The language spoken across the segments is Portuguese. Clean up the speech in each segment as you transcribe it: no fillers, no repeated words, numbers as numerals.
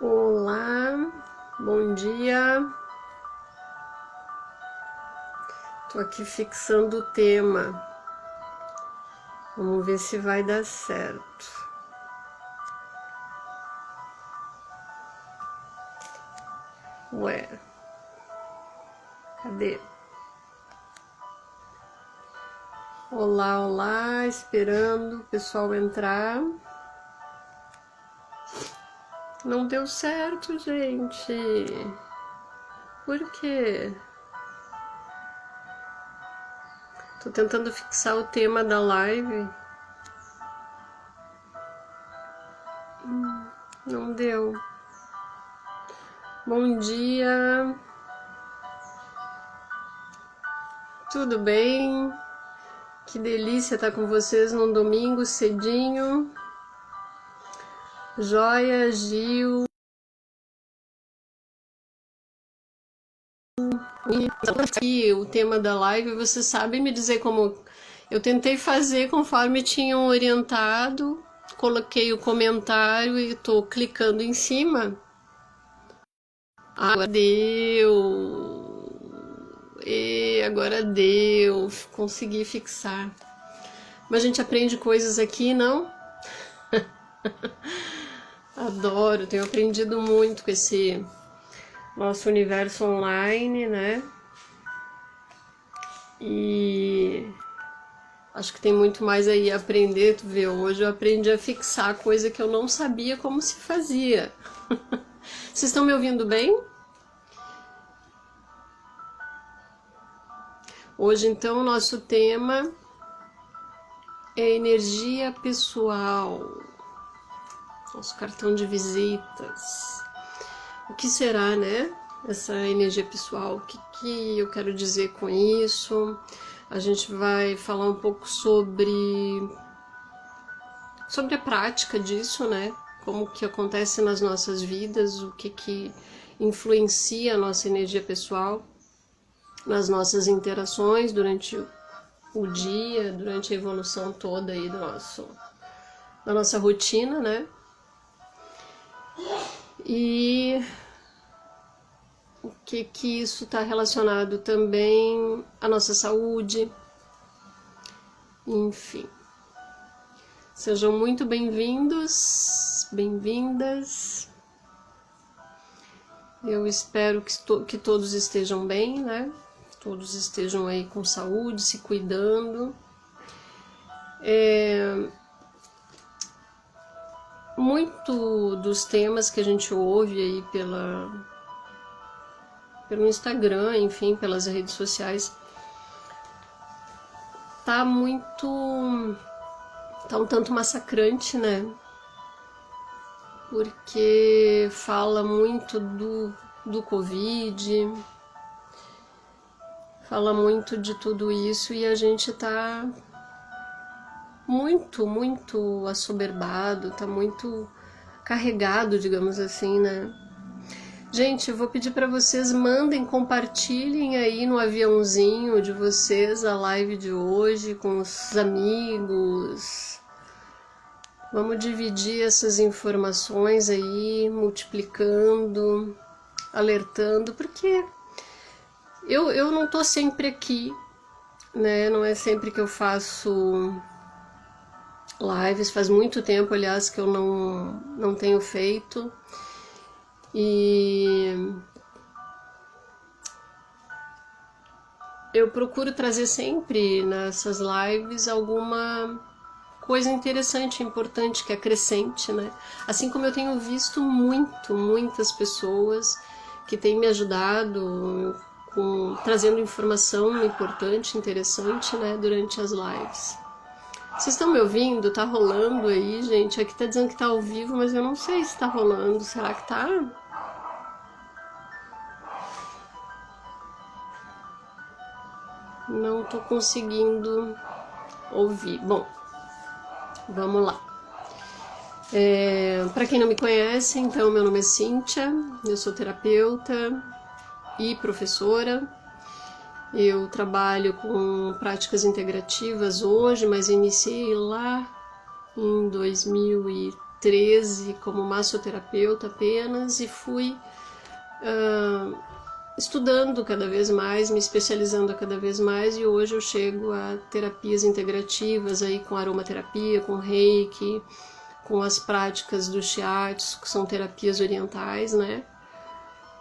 Olá, bom dia. Tô aqui fixando o tema. Vamos ver se vai dar certo. Ué, cadê? Olá, olá, esperando o pessoal entrar. Não deu certo, gente. Por quê? Tô tentando fixar o tema da live. Não deu. Bom dia. Tudo bem? Que delícia estar com vocês num domingo cedinho. Joia, Gil. Aqui o tema da live, vocês sabem me dizer como eu tentei fazer conforme tinham orientado, coloquei o comentário e tô clicando em cima. Agora deu. E agora deu. Consegui fixar. Mas a gente aprende coisas aqui, não? Adoro, tenho aprendido muito com esse nosso universo online, né? E acho que tem muito mais aí a aprender. Tu vê, hoje eu aprendi a fixar coisa que eu não sabia como se fazia. Vocês estão me ouvindo bem? Hoje, então, o nosso tema é energia pessoal. Nosso cartão de visitas. O que será, né? Essa energia pessoal, o que eu quero dizer com isso? A gente vai falar um pouco sobre a prática disso, né? Como que acontece nas nossas vidas, o que influencia a nossa energia pessoal nas nossas interações durante o dia, durante a evolução toda aí da nossa rotina, né? E o que isso está relacionado também à nossa saúde, enfim. Sejam muito bem-vindos, bem-vindas. Eu espero que todos estejam bem, né? Todos estejam aí com saúde, se cuidando. Muito dos temas que a gente ouve aí pelo Instagram, enfim, pelas redes sociais, tá um tanto massacrante, né? Porque fala muito do Covid, fala muito de tudo isso e a gente tá muito assoberbado, tá muito carregado, digamos assim, né? Gente, eu vou pedir para vocês, compartilhem aí no aviãozinho de vocês a live de hoje com os amigos. Vamos dividir essas informações aí, multiplicando, alertando, porque eu não tô sempre aqui, né? Não é sempre que eu faço lives, faz muito tempo, aliás, que eu não tenho feito. E eu procuro trazer sempre nessas lives alguma coisa interessante, importante, que acrescente, né? Assim como eu tenho visto muitas pessoas que têm me ajudado trazendo informação importante, interessante, né, durante as lives. Vocês estão me ouvindo? Tá rolando aí, gente? Aqui tá dizendo que tá ao vivo, mas eu não sei se tá rolando. Será que tá? Não tô conseguindo ouvir. Bom, vamos lá. Para quem não me conhece, então, meu nome é Cíntia, eu sou terapeuta e professora. Eu trabalho com práticas integrativas hoje, mas iniciei lá em 2013, 2013 como massoterapeuta apenas e fui estudando cada vez mais, me especializando cada vez mais, e hoje eu chego a terapias integrativas aí com aromaterapia, com reiki, com as práticas do shiatsu, que são terapias orientais, né?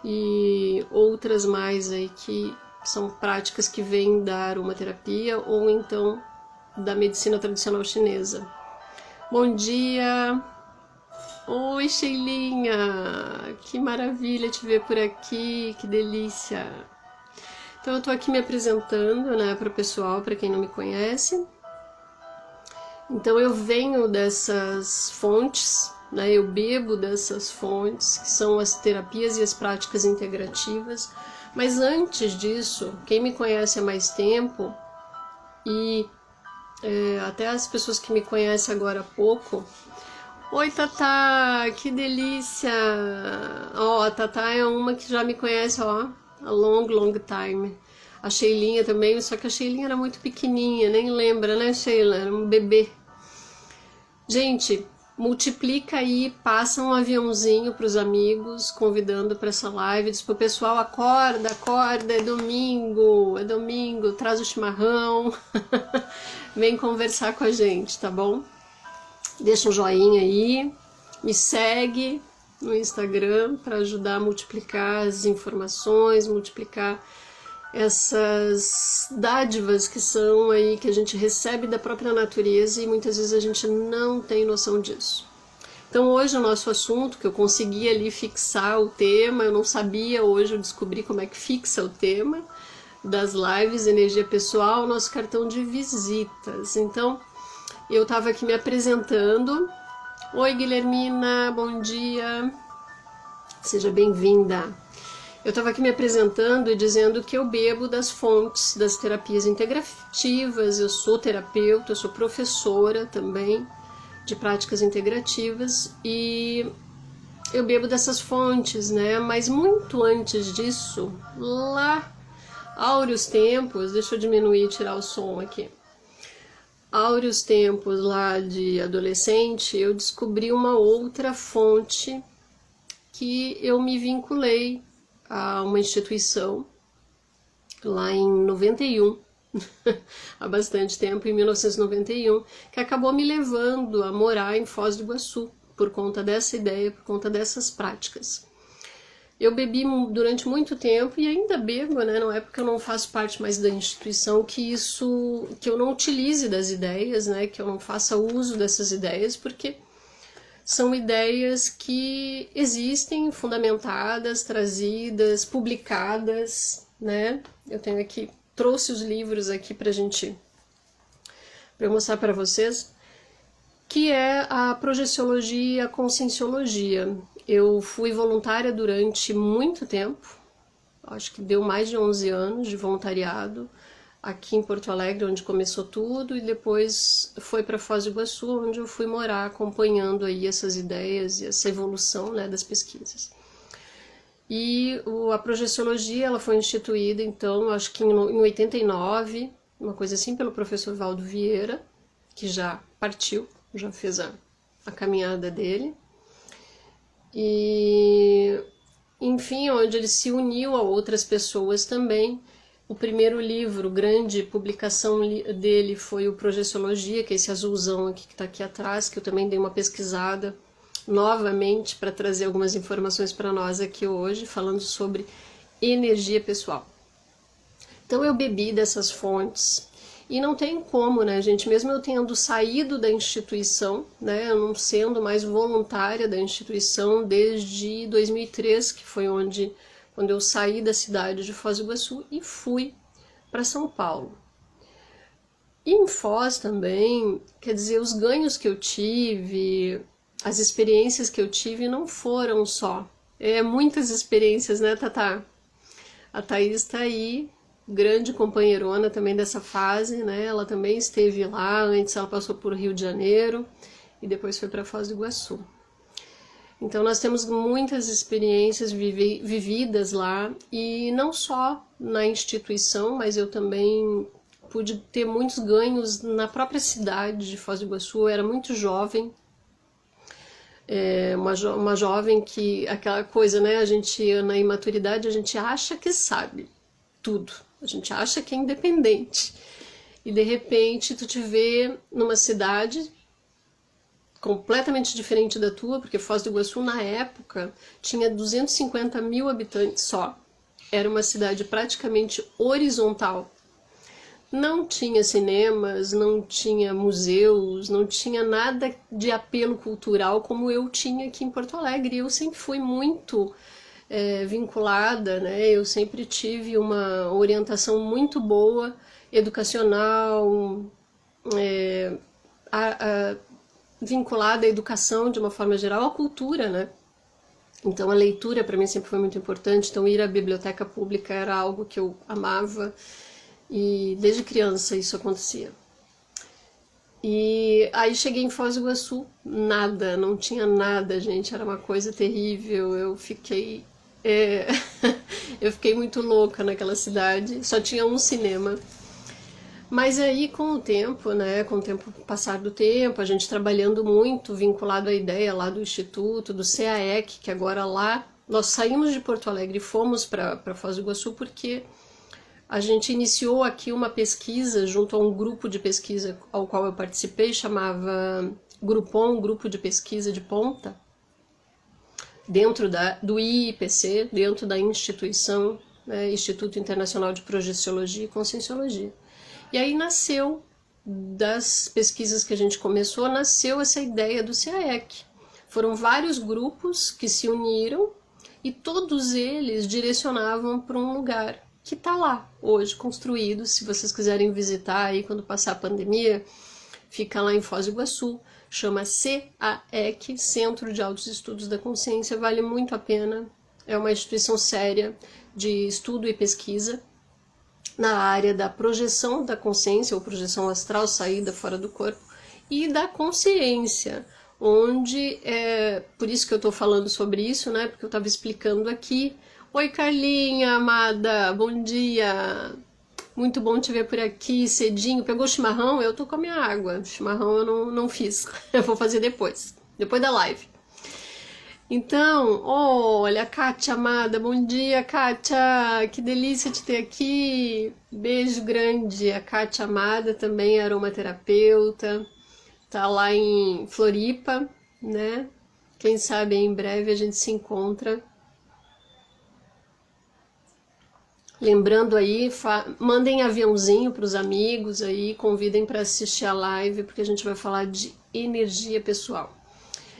E outras mais aí que são práticas que vêm da aromaterapia ou então da medicina tradicional chinesa. Bom dia! Oi, Sheilinha! Que maravilha te ver por aqui, que delícia! Então eu tô aqui me apresentando, né, para o pessoal, para quem não me conhece. Então eu venho dessas fontes, né, eu bebo dessas fontes, que são as terapias e as práticas integrativas. Mas antes disso, quem me conhece há mais tempo e até as pessoas que me conhecem agora há pouco. Oi, Tatá, que delícia! Ó, a Tatá é uma que já me conhece, ó, a long time. A Sheilinha também, só que a Sheilinha era muito pequenininha, nem lembra, né, Sheila? Era um bebê. Gente, multiplica aí, passa um aviãozinho para os amigos, convidando para essa live, diz pro pessoal, acorda, é domingo, traz o chimarrão, vem conversar com a gente, tá bom? Deixa um joinha aí, me segue no Instagram para ajudar a multiplicar as informações, multiplicar essas dádivas que são aí, que a gente recebe da própria natureza e muitas vezes a gente não tem noção disso. Então hoje o nosso assunto, que eu consegui ali fixar o tema, eu não sabia, hoje eu descobri como é que fixa o tema das lives, energia pessoal, nosso cartão de visitas. Então eu estava aqui me apresentando. Oi, Guilhermina, bom dia. Seja bem-vinda. Eu estava aqui me apresentando e dizendo que eu bebo das fontes das terapias integrativas, eu sou terapeuta, eu sou professora também de práticas integrativas e eu bebo dessas fontes, né? Mas muito antes disso, lá, áureos tempos, deixa eu diminuir e tirar o som aqui. Áureos tempos lá de adolescente, eu descobri uma outra fonte que eu me vinculei a uma instituição lá em 91, há bastante tempo, em 1991, que acabou me levando a morar em Foz do Iguaçu, por conta dessa ideia, por conta dessas práticas. Eu bebi durante muito tempo e ainda bebo, né? Não é porque eu não faço parte mais da instituição que eu não utilize das ideias, né? Que eu não faça uso dessas ideias, porque são ideias que existem, fundamentadas, trazidas, publicadas, né? Eu tenho aqui, trouxe os livros aqui para eu mostrar para vocês, que é a projeciologia e a conscienciologia. Eu fui voluntária durante muito tempo, acho que deu mais de 11 anos de voluntariado, aqui em Porto Alegre, onde começou tudo, e depois foi para Foz do Iguaçu, onde eu fui morar, acompanhando aí essas ideias e essa evolução, né, das pesquisas. E a projeciologia, ela foi instituída, então, acho que em 89, uma coisa assim, pelo professor Valdo Vieira, que já partiu, já fez a caminhada dele. E, enfim, onde ele se uniu a outras pessoas também. O primeiro livro, grande publicação dele foi o Projeciologia, que é esse azulzão aqui que está aqui atrás, que eu também dei uma pesquisada novamente para trazer algumas informações para nós aqui hoje, falando sobre energia pessoal. Então eu bebi dessas fontes e não tem como, né, gente, mesmo eu tendo saído da instituição, né, eu não sendo mais voluntária da instituição desde 2003, que foi quando eu saí da cidade de Foz do Iguaçu e fui para São Paulo. E em Foz também, quer dizer, os ganhos que eu tive, as experiências que eu tive não foram só. Muitas experiências, né, Tatá? A Thaís está aí, grande companheirona também dessa fase, né? Ela também esteve lá, antes ela passou por Rio de Janeiro e depois foi para Foz do Iguaçu. Então nós temos muitas experiências vividas lá, e não só na instituição, mas eu também pude ter muitos ganhos na própria cidade de Foz do Iguaçu. Eu era muito jovem, Uma jovem que, aquela coisa, né? A gente, na imaturidade, a gente acha que sabe tudo. A gente acha que é independente. E de repente tu te vê numa cidade completamente diferente da tua, porque Foz do Iguaçu na época tinha 250 mil habitantes só. Era uma cidade praticamente horizontal. Não tinha cinemas, não tinha museus, não tinha nada de apelo cultural como eu tinha aqui em Porto Alegre. Eu sempre fui muito vinculada, né? Eu sempre tive uma orientação muito boa, educacional, vinculada à educação de uma forma geral, à cultura, né? Então a leitura para mim sempre foi muito importante, então ir à biblioteca pública era algo que eu amava e desde criança isso acontecia. E aí cheguei em Foz do Iguaçu, nada, não tinha nada, gente, era uma coisa terrível, eu fiquei eu fiquei muito louca naquela cidade, só tinha um cinema. Mas aí com o tempo, né, com o tempo passar do tempo, a gente trabalhando muito, vinculado à ideia lá do Instituto, do CAEC, que agora lá, nós saímos de Porto Alegre e fomos para Foz do Iguaçu porque a gente iniciou aqui uma pesquisa junto a um grupo de pesquisa ao qual eu participei, chamava Grupom, Grupo de Pesquisa de Ponta, dentro do IIPC, dentro da instituição, né, Instituto Internacional de Projeciologia e Conscienciologia. E aí nasceu, das pesquisas que a gente começou, nasceu essa ideia do CAEC. Foram vários grupos que se uniram e todos eles direcionavam para um lugar que está lá hoje construído. Se vocês quiserem visitar aí quando passar a pandemia, fica lá em Foz do Iguaçu, chama CAEC, Centro de Altos Estudos da Consciência, vale muito a pena, é uma instituição séria de estudo e pesquisa na área da projeção da consciência, ou projeção astral, saída fora do corpo, e da consciência, onde, por isso que eu estou falando sobre isso, né, porque eu estava explicando aqui. Oi Carlinha, amada, bom dia, muito bom te ver por aqui cedinho. Pegou chimarrão? Eu tô com a minha água, chimarrão eu não fiz, eu vou fazer depois da live. Então, olha, Kátia amada, bom dia, Kátia, que delícia te ter aqui, beijo grande. A Kátia amada também é aromaterapeuta, tá lá em Floripa, né? Quem sabe em breve a gente se encontra. Lembrando aí, mandem aviãozinho para os amigos aí, convidem para assistir a live, porque a gente vai falar de energia pessoal.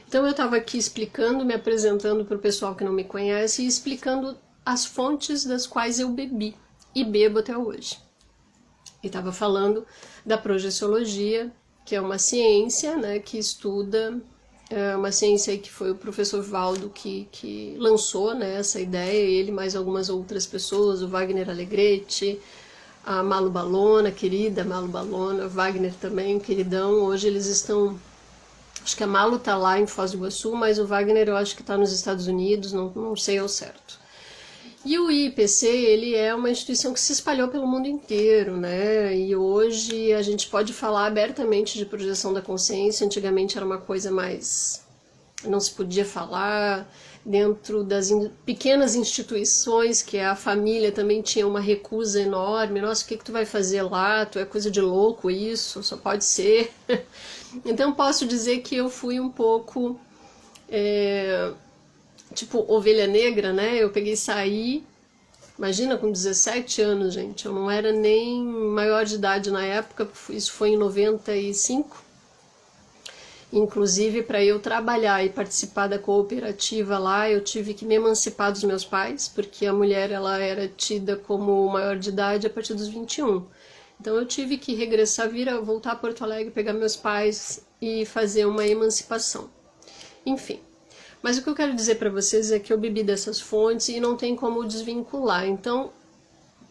Então eu estava aqui explicando, me apresentando para o pessoal que não me conhece e explicando as fontes das quais eu bebi e bebo até hoje. E estava falando da projeciologia, que é uma ciência, né, que estuda, uma ciência que foi o professor Valdo que lançou, né, essa ideia, ele mais algumas outras pessoas, o Wagner Alegrete, a Malu Balona, a querida Malu Balona, o Wagner também, queridão. Hoje eles estão... Acho que a Malu tá lá em Foz do Iguaçu, mas o Wagner eu acho que tá nos Estados Unidos, não sei ao certo. E o IPC, ele é uma instituição que se espalhou pelo mundo inteiro, né? E hoje a gente pode falar abertamente de projeção da consciência. Antigamente era uma coisa mais... não se podia falar. Dentro das pequenas instituições, que é a família, também tinha uma recusa enorme. Nossa, o que tu vai fazer lá? Tu é coisa de louco isso, só pode ser... Então posso dizer que eu fui um pouco, tipo, ovelha negra, né? Eu peguei e saí, imagina, com 17 anos, gente. Eu não era nem maior de idade na época, isso foi em 95. Inclusive, para eu trabalhar e participar da cooperativa lá, eu tive que me emancipar dos meus pais, porque a mulher ela era tida como maior de idade a partir dos 21. Então eu tive que regressar, voltar a Porto Alegre, pegar meus pais e fazer uma emancipação. Enfim, mas o que eu quero dizer para vocês é que eu bebi dessas fontes e não tem como desvincular. Então,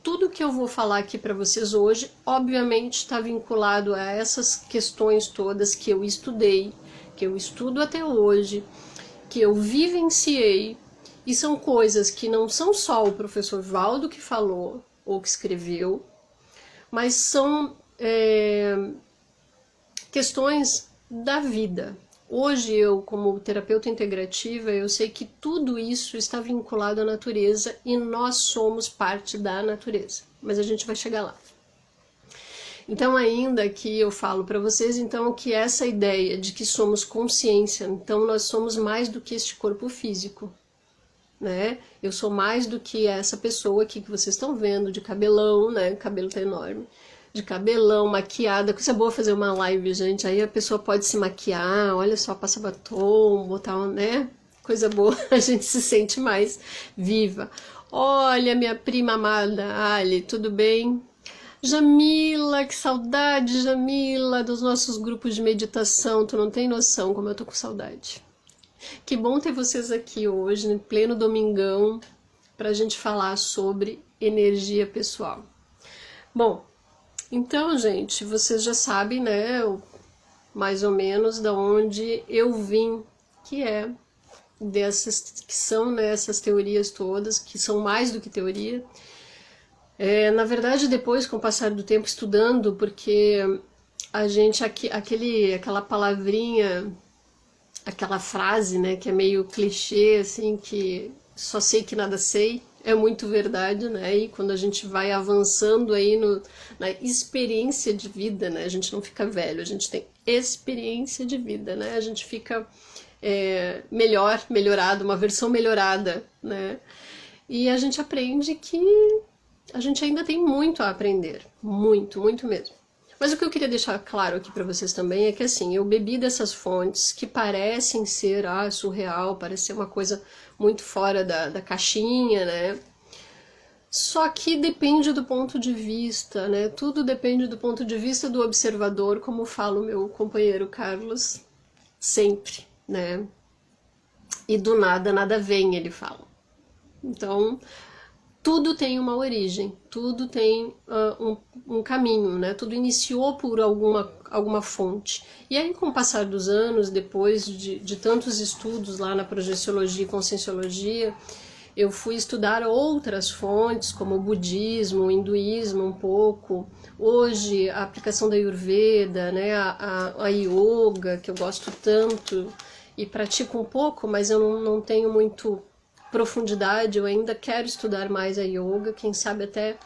tudo que eu vou falar aqui para vocês hoje, obviamente está vinculado a essas questões todas que eu estudei, que eu estudo até hoje, que eu vivenciei, e são coisas que não são só o professor Valdo que falou ou que escreveu, mas são questões da vida. Hoje eu, como terapeuta integrativa, eu sei que tudo isso está vinculado à natureza e nós somos parte da natureza, mas a gente vai chegar lá. Então, ainda que eu falo para vocês, então, que essa ideia de que somos consciência, então nós somos mais do que este corpo físico, né? Eu sou mais do que essa pessoa aqui que vocês estão vendo, de cabelão, né? O cabelo tá enorme. De cabelão, maquiada, coisa boa fazer uma live, gente. Aí a pessoa pode se maquiar, olha só, passa batom, botar um, né? Coisa boa, a gente se sente mais viva. Olha, minha prima amada, Ali, tudo bem? Jamila, que saudade, Jamila, dos nossos grupos de meditação. Tu não tem noção como eu tô com saudade. Que bom ter vocês aqui hoje, em pleno domingão, pra gente falar sobre energia pessoal. Bom, então, gente, vocês já sabem, né, mais ou menos da onde eu vim, que é dessas, que são, né, essas teorias todas, que são mais do que teoria. Na verdade, depois, com o passar do tempo estudando, porque a gente, aquela palavrinha, aquela frase, né, que é meio clichê, assim, que só sei que nada sei, é muito verdade, né? E quando a gente vai avançando aí na experiência de vida, né? A gente não fica velho, a gente tem experiência de vida, né? A gente fica melhorado, uma versão melhorada, né? E a gente aprende que a gente ainda tem muito a aprender, muito, muito mesmo. Mas o que eu queria deixar claro aqui para vocês também é que, assim, eu bebi dessas fontes que parecem ser surreal, parece ser uma coisa muito fora da caixinha, né? Só que depende do ponto de vista, né? Tudo depende do ponto de vista do observador, como fala o meu companheiro Carlos, sempre, né? E do nada, nada vem, ele fala. Então, tudo tem uma origem, tudo tem um caminho, né? Tudo iniciou por alguma fonte. E aí, com o passar dos anos, depois de tantos estudos lá na projeciologia e conscienciologia, eu fui estudar outras fontes, como o budismo, o hinduísmo um pouco. Hoje, a aplicação da Ayurveda, né? a yoga, que eu gosto tanto e pratico um pouco, mas eu não tenho muito profundidade, eu ainda quero estudar mais a yoga, quem sabe até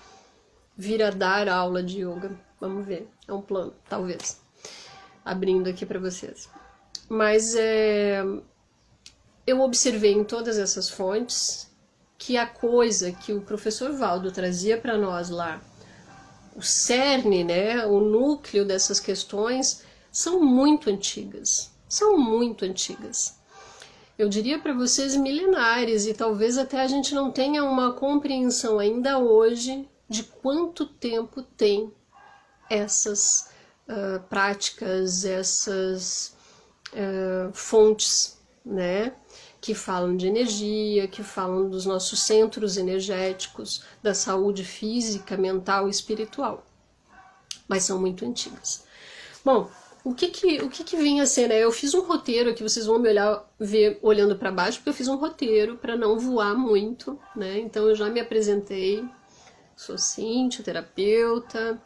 vir a dar aula de yoga, vamos ver, é um plano, talvez, abrindo aqui para vocês. Mas eu observei em todas essas fontes que a coisa que o professor Valdo trazia para nós lá, o cerne, né, o núcleo dessas questões, são muito antigas, eu diria para vocês milenares, e talvez até a gente não tenha uma compreensão ainda hoje de quanto tempo tem essas práticas, essas fontes, né? Que falam de energia, que falam dos nossos centros energéticos, da saúde física, mental e espiritual. Mas são muito antigas. Bom, o que vinha a ser, né? Eu fiz um roteiro aqui, vocês vão me ver olhando para baixo, porque eu fiz um roteiro para não voar muito, né? Então eu já me apresentei, sou Cíntia, terapeuta,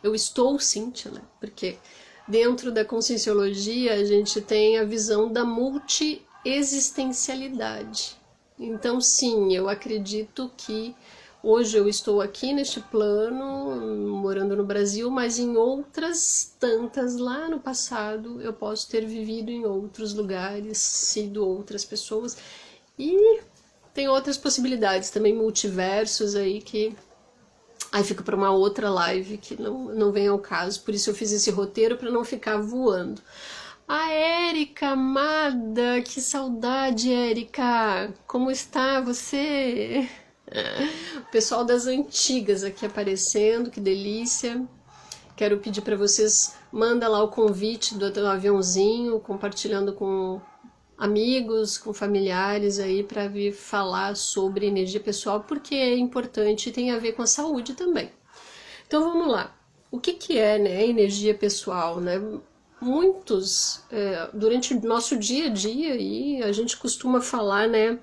eu estou Cíntia, né? Porque dentro da conscienciologia a gente tem a visão da multi-existencialidade. Então sim, eu acredito que hoje eu estou aqui neste plano, morando no Brasil, mas em outras tantas lá no passado eu posso ter vivido em outros lugares, sido outras pessoas, e tem outras possibilidades também, multiversos aí que aí fica para uma outra live que não vem ao caso, por isso eu fiz esse roteiro para não ficar voando. A Érica, amada, que saudade, Érica, como está você? O pessoal das antigas aqui aparecendo, que delícia. Quero pedir para vocês, manda lá o convite do aviãozinho, compartilhando com amigos, com familiares aí, para vir falar sobre energia pessoal, porque é importante e tem a ver com a saúde também. Então vamos lá. O que é, né, energia pessoal, né? Muitos, durante o nosso dia a dia, aí, a gente costuma falar, né,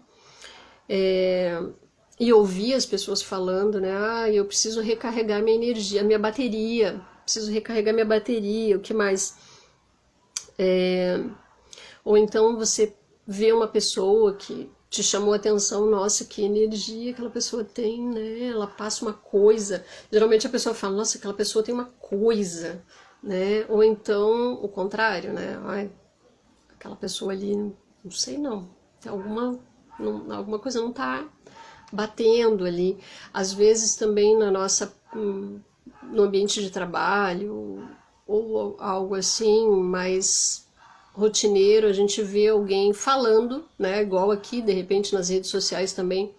e ouvir as pessoas falando, né, eu preciso recarregar minha energia, minha bateria, preciso recarregar minha bateria, o que mais? Ou então você vê uma pessoa que te chamou a atenção, nossa, que energia aquela pessoa tem, né? Ela passa uma coisa. Geralmente a pessoa fala, nossa, aquela pessoa tem uma coisa, né? Ou então o contrário, né? Ai, aquela pessoa ali, não sei não, tem alguma coisa não tá batendo ali. Às vezes também no ambiente de trabalho ou algo assim, mas rotineiro, a gente vê alguém falando, né? Igual aqui, de repente nas redes sociais também,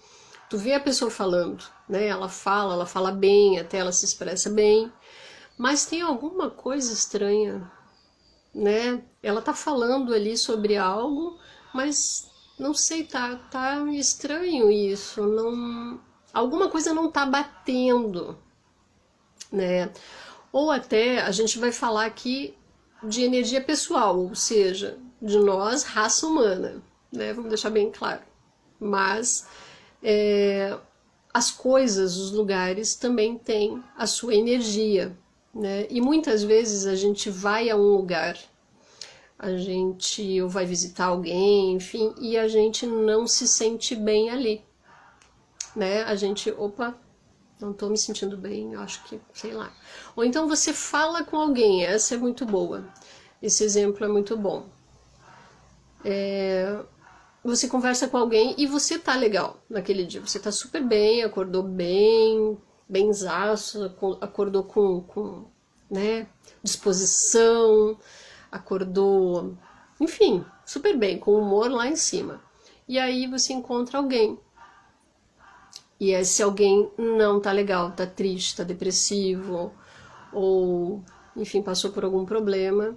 tu vê a pessoa falando, né? Ela fala bem, até ela se expressa bem, mas tem alguma coisa estranha, né? Ela tá falando ali sobre algo, mas não sei, tá estranho isso, não, alguma coisa não tá batendo, né? Ou até a gente vai falar aqui de energia pessoal, ou seja, de nós, raça humana, né? Vamos deixar bem claro. Mas as coisas, os lugares também têm a sua energia, né? E muitas vezes a gente vai a um lugar, a gente ou vai visitar alguém, enfim, e a gente não se sente bem ali, né? A gente, opa, não estou me sentindo bem, eu acho que, sei lá. Ou então você fala com alguém, essa é muito boa. Esse exemplo é muito bom. Você conversa com alguém e você tá legal naquele dia. Você tá super bem, acordou bem, benzaço, acordou com né, disposição, acordou, enfim, super bem, com o humor lá em cima. E aí você encontra alguém. E esse alguém não tá legal, tá triste, tá depressivo, ou, enfim, passou por algum problema.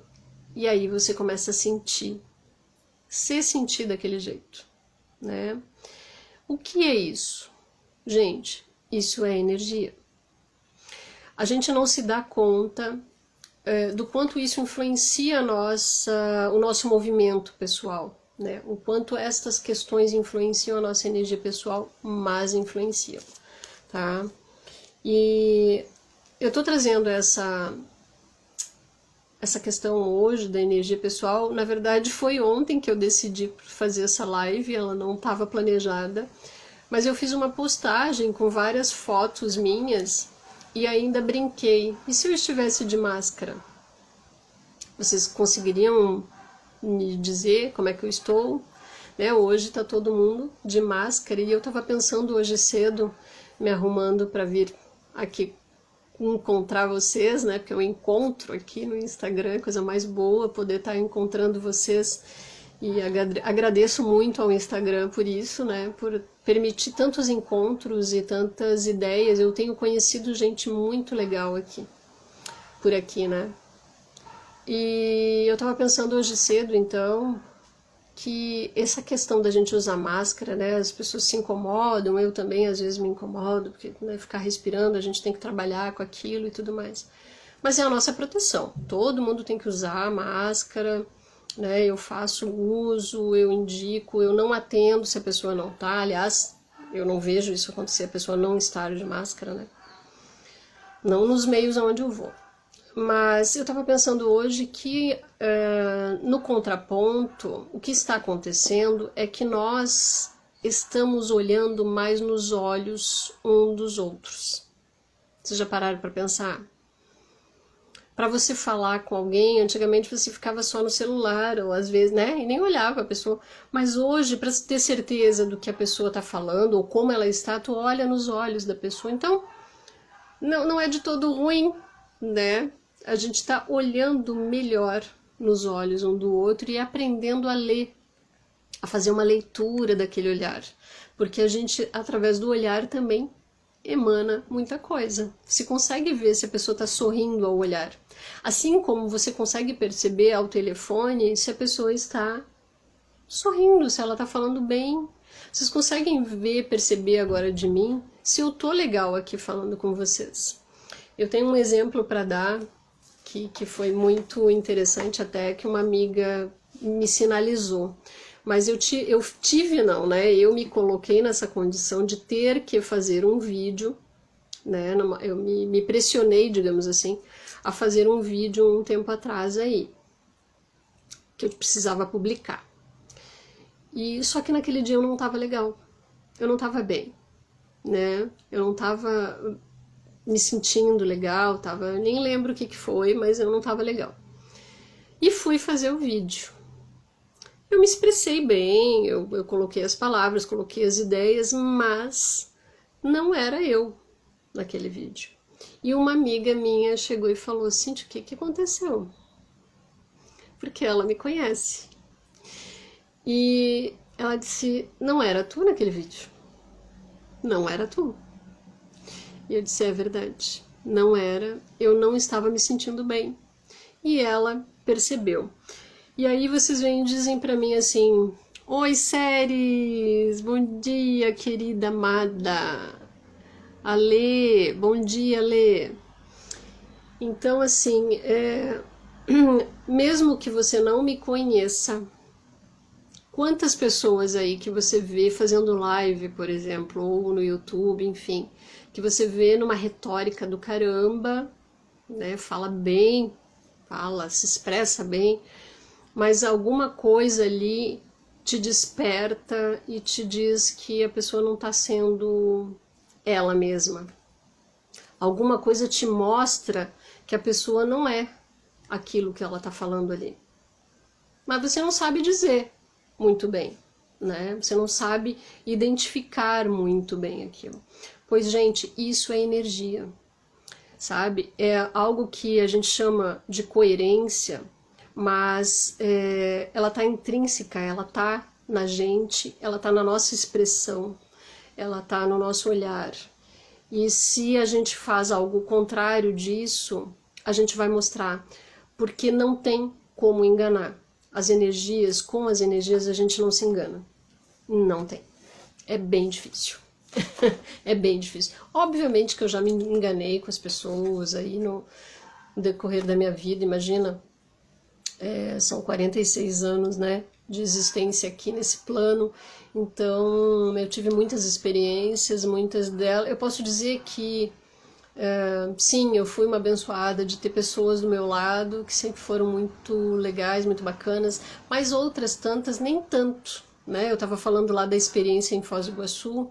E aí você começa a se sentir daquele jeito, né? O que é isso? Gente, isso é energia. A gente não se dá conta do quanto isso influencia o nosso movimento pessoal, né? O quanto estas questões influenciam a nossa energia pessoal, mas influenciam, tá? E eu tô trazendo essa questão hoje da energia pessoal. Na verdade foi ontem que eu decidi fazer essa live, ela não estava planejada, mas eu fiz uma postagem com várias fotos minhas e ainda brinquei. E se eu estivesse de máscara? Vocês conseguiriam me dizer como é que eu estou? Né? Hoje está todo mundo de máscara e eu estava pensando hoje cedo, me arrumando para vir aqui encontrar vocês, né? Porque eu encontro aqui no Instagram, é coisa mais boa poder estar encontrando vocês. E agradeço muito ao Instagram por isso, né? Por permitir tantos encontros e tantas ideias. Eu tenho conhecido gente muito legal por aqui, né? E eu tava pensando hoje cedo, então, que essa questão da gente usar máscara, né, as pessoas se incomodam, eu também às vezes me incomodo, porque né, ficar respirando, a gente tem que trabalhar com aquilo e tudo mais. Mas é a nossa proteção, todo mundo tem que usar máscara, né, eu faço uso, eu indico, eu não atendo se a pessoa não tá, aliás, eu não vejo isso acontecer, a pessoa não estar de máscara, né, não nos meios onde eu vou. Mas eu estava pensando hoje que no contraponto, o que está acontecendo é que nós estamos olhando mais nos olhos um dos outros. Vocês já pararam para pensar? Para você falar com alguém, antigamente você ficava só no celular, ou às vezes, né, e nem olhava a pessoa. Mas hoje, para ter certeza do que a pessoa está falando, ou como ela está, tu olha nos olhos da pessoa. Então, não é de todo ruim, né? A gente está olhando melhor nos olhos um do outro e aprendendo a ler, a fazer uma leitura daquele olhar, porque a gente, através do olhar, também emana muita coisa. Você consegue ver se a pessoa está sorrindo ao olhar, assim como você consegue perceber ao telefone se a pessoa está sorrindo, se ela está falando bem. Vocês conseguem ver, perceber agora de mim se eu tô legal aqui falando com vocês. Eu tenho um exemplo para dar que foi muito interessante, até que uma amiga me sinalizou. Mas eu me coloquei nessa condição de ter que fazer um vídeo, né? Eu me pressionei, digamos assim, a fazer um vídeo um tempo atrás aí. que eu precisava publicar. E só que naquele dia eu não estava legal, eu não estava bem, né? Eu não estava me sentindo legal, nem lembro o que foi, mas eu não estava legal. E fui fazer o vídeo. Eu me expressei bem, eu coloquei as palavras, coloquei as ideias, mas não era eu naquele vídeo. E uma amiga minha chegou e falou: Cíntia, o que aconteceu? Porque ela me conhece. E ela disse: não era tu naquele vídeo. Não era tu. E eu disse: é verdade. Não era. Eu não estava me sentindo bem. E ela percebeu. E aí vocês vêm e dizem pra mim assim: oi, Séries! Bom dia, querida amada! Alê! Bom dia, Alê! Então, assim, mesmo que você não me conheça, quantas pessoas aí que você vê fazendo live, por exemplo, ou no YouTube, enfim, que você vê numa retórica do caramba, né? Fala bem, se expressa bem, mas alguma coisa ali te desperta e te diz que a pessoa não está sendo ela mesma. Alguma coisa te mostra que a pessoa não é aquilo que ela está falando ali. Mas você não sabe dizer muito bem, né? Você não sabe identificar muito bem aquilo. Pois, gente, isso é energia, sabe? É algo que a gente chama de coerência, mas ela está intrínseca, ela está na gente, ela está na nossa expressão, ela está no nosso olhar. E se a gente faz algo contrário disso, a gente vai mostrar, porque não tem como enganar. As energias, com as energias a gente não se engana. Não tem. É bem difícil. É bem difícil. Obviamente que eu já me enganei com as pessoas aí no decorrer da minha vida, imagina, são 46 anos, né, de existência aqui nesse plano, então eu tive muitas experiências, muitas delas, eu posso dizer que sim, eu fui uma abençoada de ter pessoas do meu lado que sempre foram muito legais, muito bacanas, mas outras tantas nem tanto, né? Eu estava falando lá da experiência em Foz do Iguaçu,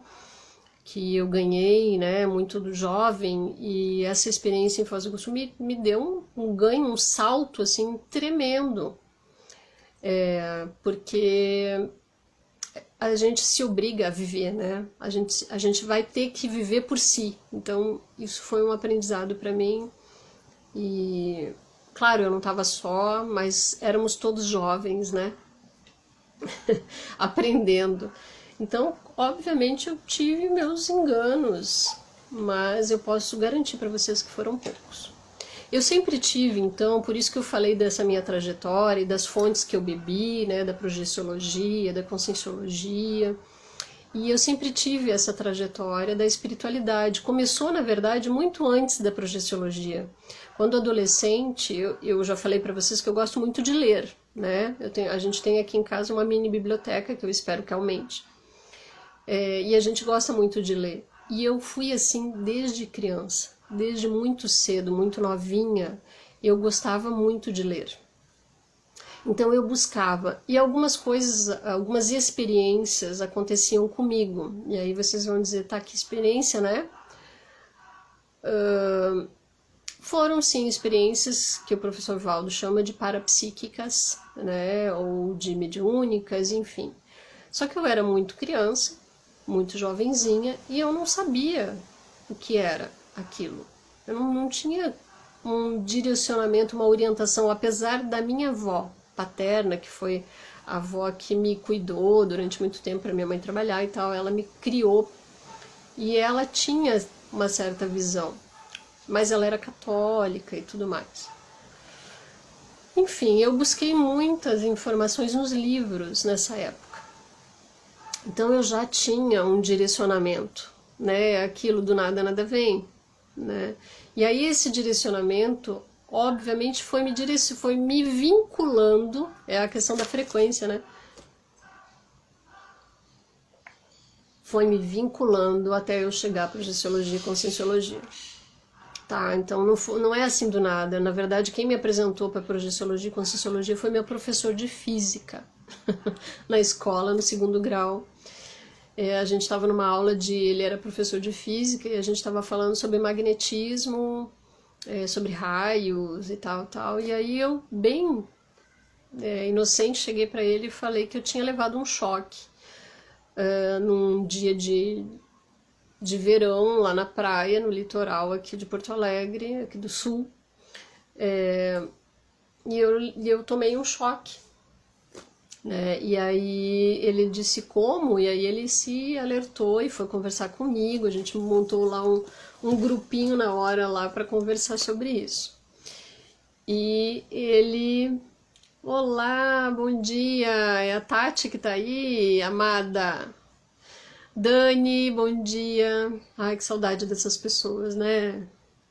que eu ganhei, né, muito jovem, e essa experiência em Foz do Iguaçu me deu um ganho, um salto, assim, tremendo, porque a gente se obriga a viver, né? A gente vai ter que viver por si. Então, isso foi um aprendizado para mim. E, claro, eu não estava só, mas éramos todos jovens, né? Aprendendo. Então, obviamente, eu tive meus enganos, mas eu posso garantir para vocês que foram poucos. Eu sempre tive, então, por isso que eu falei dessa minha trajetória e das fontes que eu bebi, né, da projeciologia, da conscienciologia, e eu sempre tive essa trajetória da espiritualidade. Começou, na verdade, muito antes da projeciologia. Quando adolescente, eu já falei para vocês que eu gosto muito de ler, né? A gente tem aqui em casa uma mini biblioteca que eu espero que aumente. E a gente gosta muito de ler. E eu fui assim desde criança. Desde muito cedo, muito novinha, eu gostava muito de ler. Então eu buscava, e algumas coisas, algumas experiências aconteciam comigo. E aí vocês vão dizer, tá, que experiência, né? Foram sim experiências que o professor Valdo chama de parapsíquicas, né? Ou de mediúnicas, enfim. Só que eu era muito criança, muito jovenzinha, e eu não sabia o que era aquilo. Eu não tinha um direcionamento, uma orientação, apesar da minha avó paterna, que foi a avó que me cuidou durante muito tempo para minha mãe trabalhar e tal, ela me criou e ela tinha uma certa visão, mas ela era católica e tudo mais. Enfim, eu busquei muitas informações nos livros nessa época, então eu já tinha um direcionamento, né? Aquilo do nada nada vem, né? E aí esse direcionamento, obviamente, foi me vinculando, é a questão da frequência, né? Foi me vinculando até eu chegar para projeciologia e conscienciologia. Tá, então não é assim do nada. Na verdade, quem me apresentou para projeciologia e conscienciologia foi meu professor de física na escola, no 2º grau. A gente estava numa aula ele era professor de física e a gente estava falando sobre magnetismo, sobre raios e tal. E aí eu, bem inocente, cheguei para ele e falei que eu tinha levado um choque num dia de verão lá na praia, no litoral aqui de Porto Alegre, aqui do sul. E eu tomei um choque. E aí ele disse como, e aí ele se alertou e foi conversar comigo. A gente montou lá um grupinho na hora lá para conversar sobre isso. E ele... Olá, bom dia, é a Tati que tá aí, amada. Dani, bom dia. Ai, que saudade dessas pessoas, né?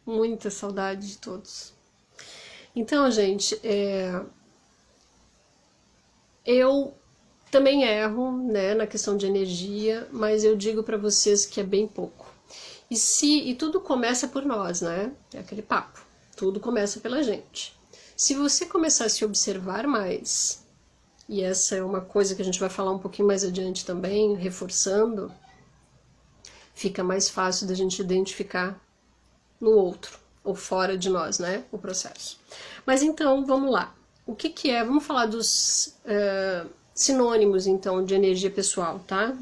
Muita saudade de todos. Então, gente, eu também erro, né, na questão de energia, mas eu digo para vocês que é bem pouco. E tudo começa por nós, né? É aquele papo. Tudo começa pela gente. Se você começar a se observar mais, e essa é uma coisa que a gente vai falar um pouquinho mais adiante também, reforçando, fica mais fácil da gente identificar no outro, ou fora de nós, né, o processo. Mas então, vamos lá. O que é? Vamos falar dos sinônimos, então, de energia pessoal, tá?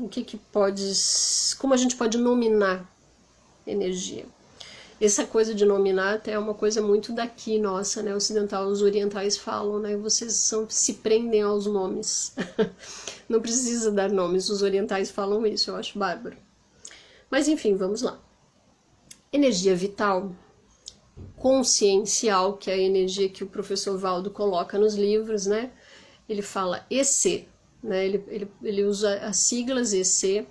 Como a gente pode nominar energia? Essa coisa de nominar até é uma coisa muito daqui, nossa, né, ocidental, os orientais falam, né, vocês se prendem aos nomes. Não precisa dar nomes, os orientais falam isso, eu acho bárbaro. Mas enfim, vamos lá. Energia vital, consciencial, que é a energia que o professor Valdo coloca nos livros, né, ele fala EC, né, ele usa as siglas EC.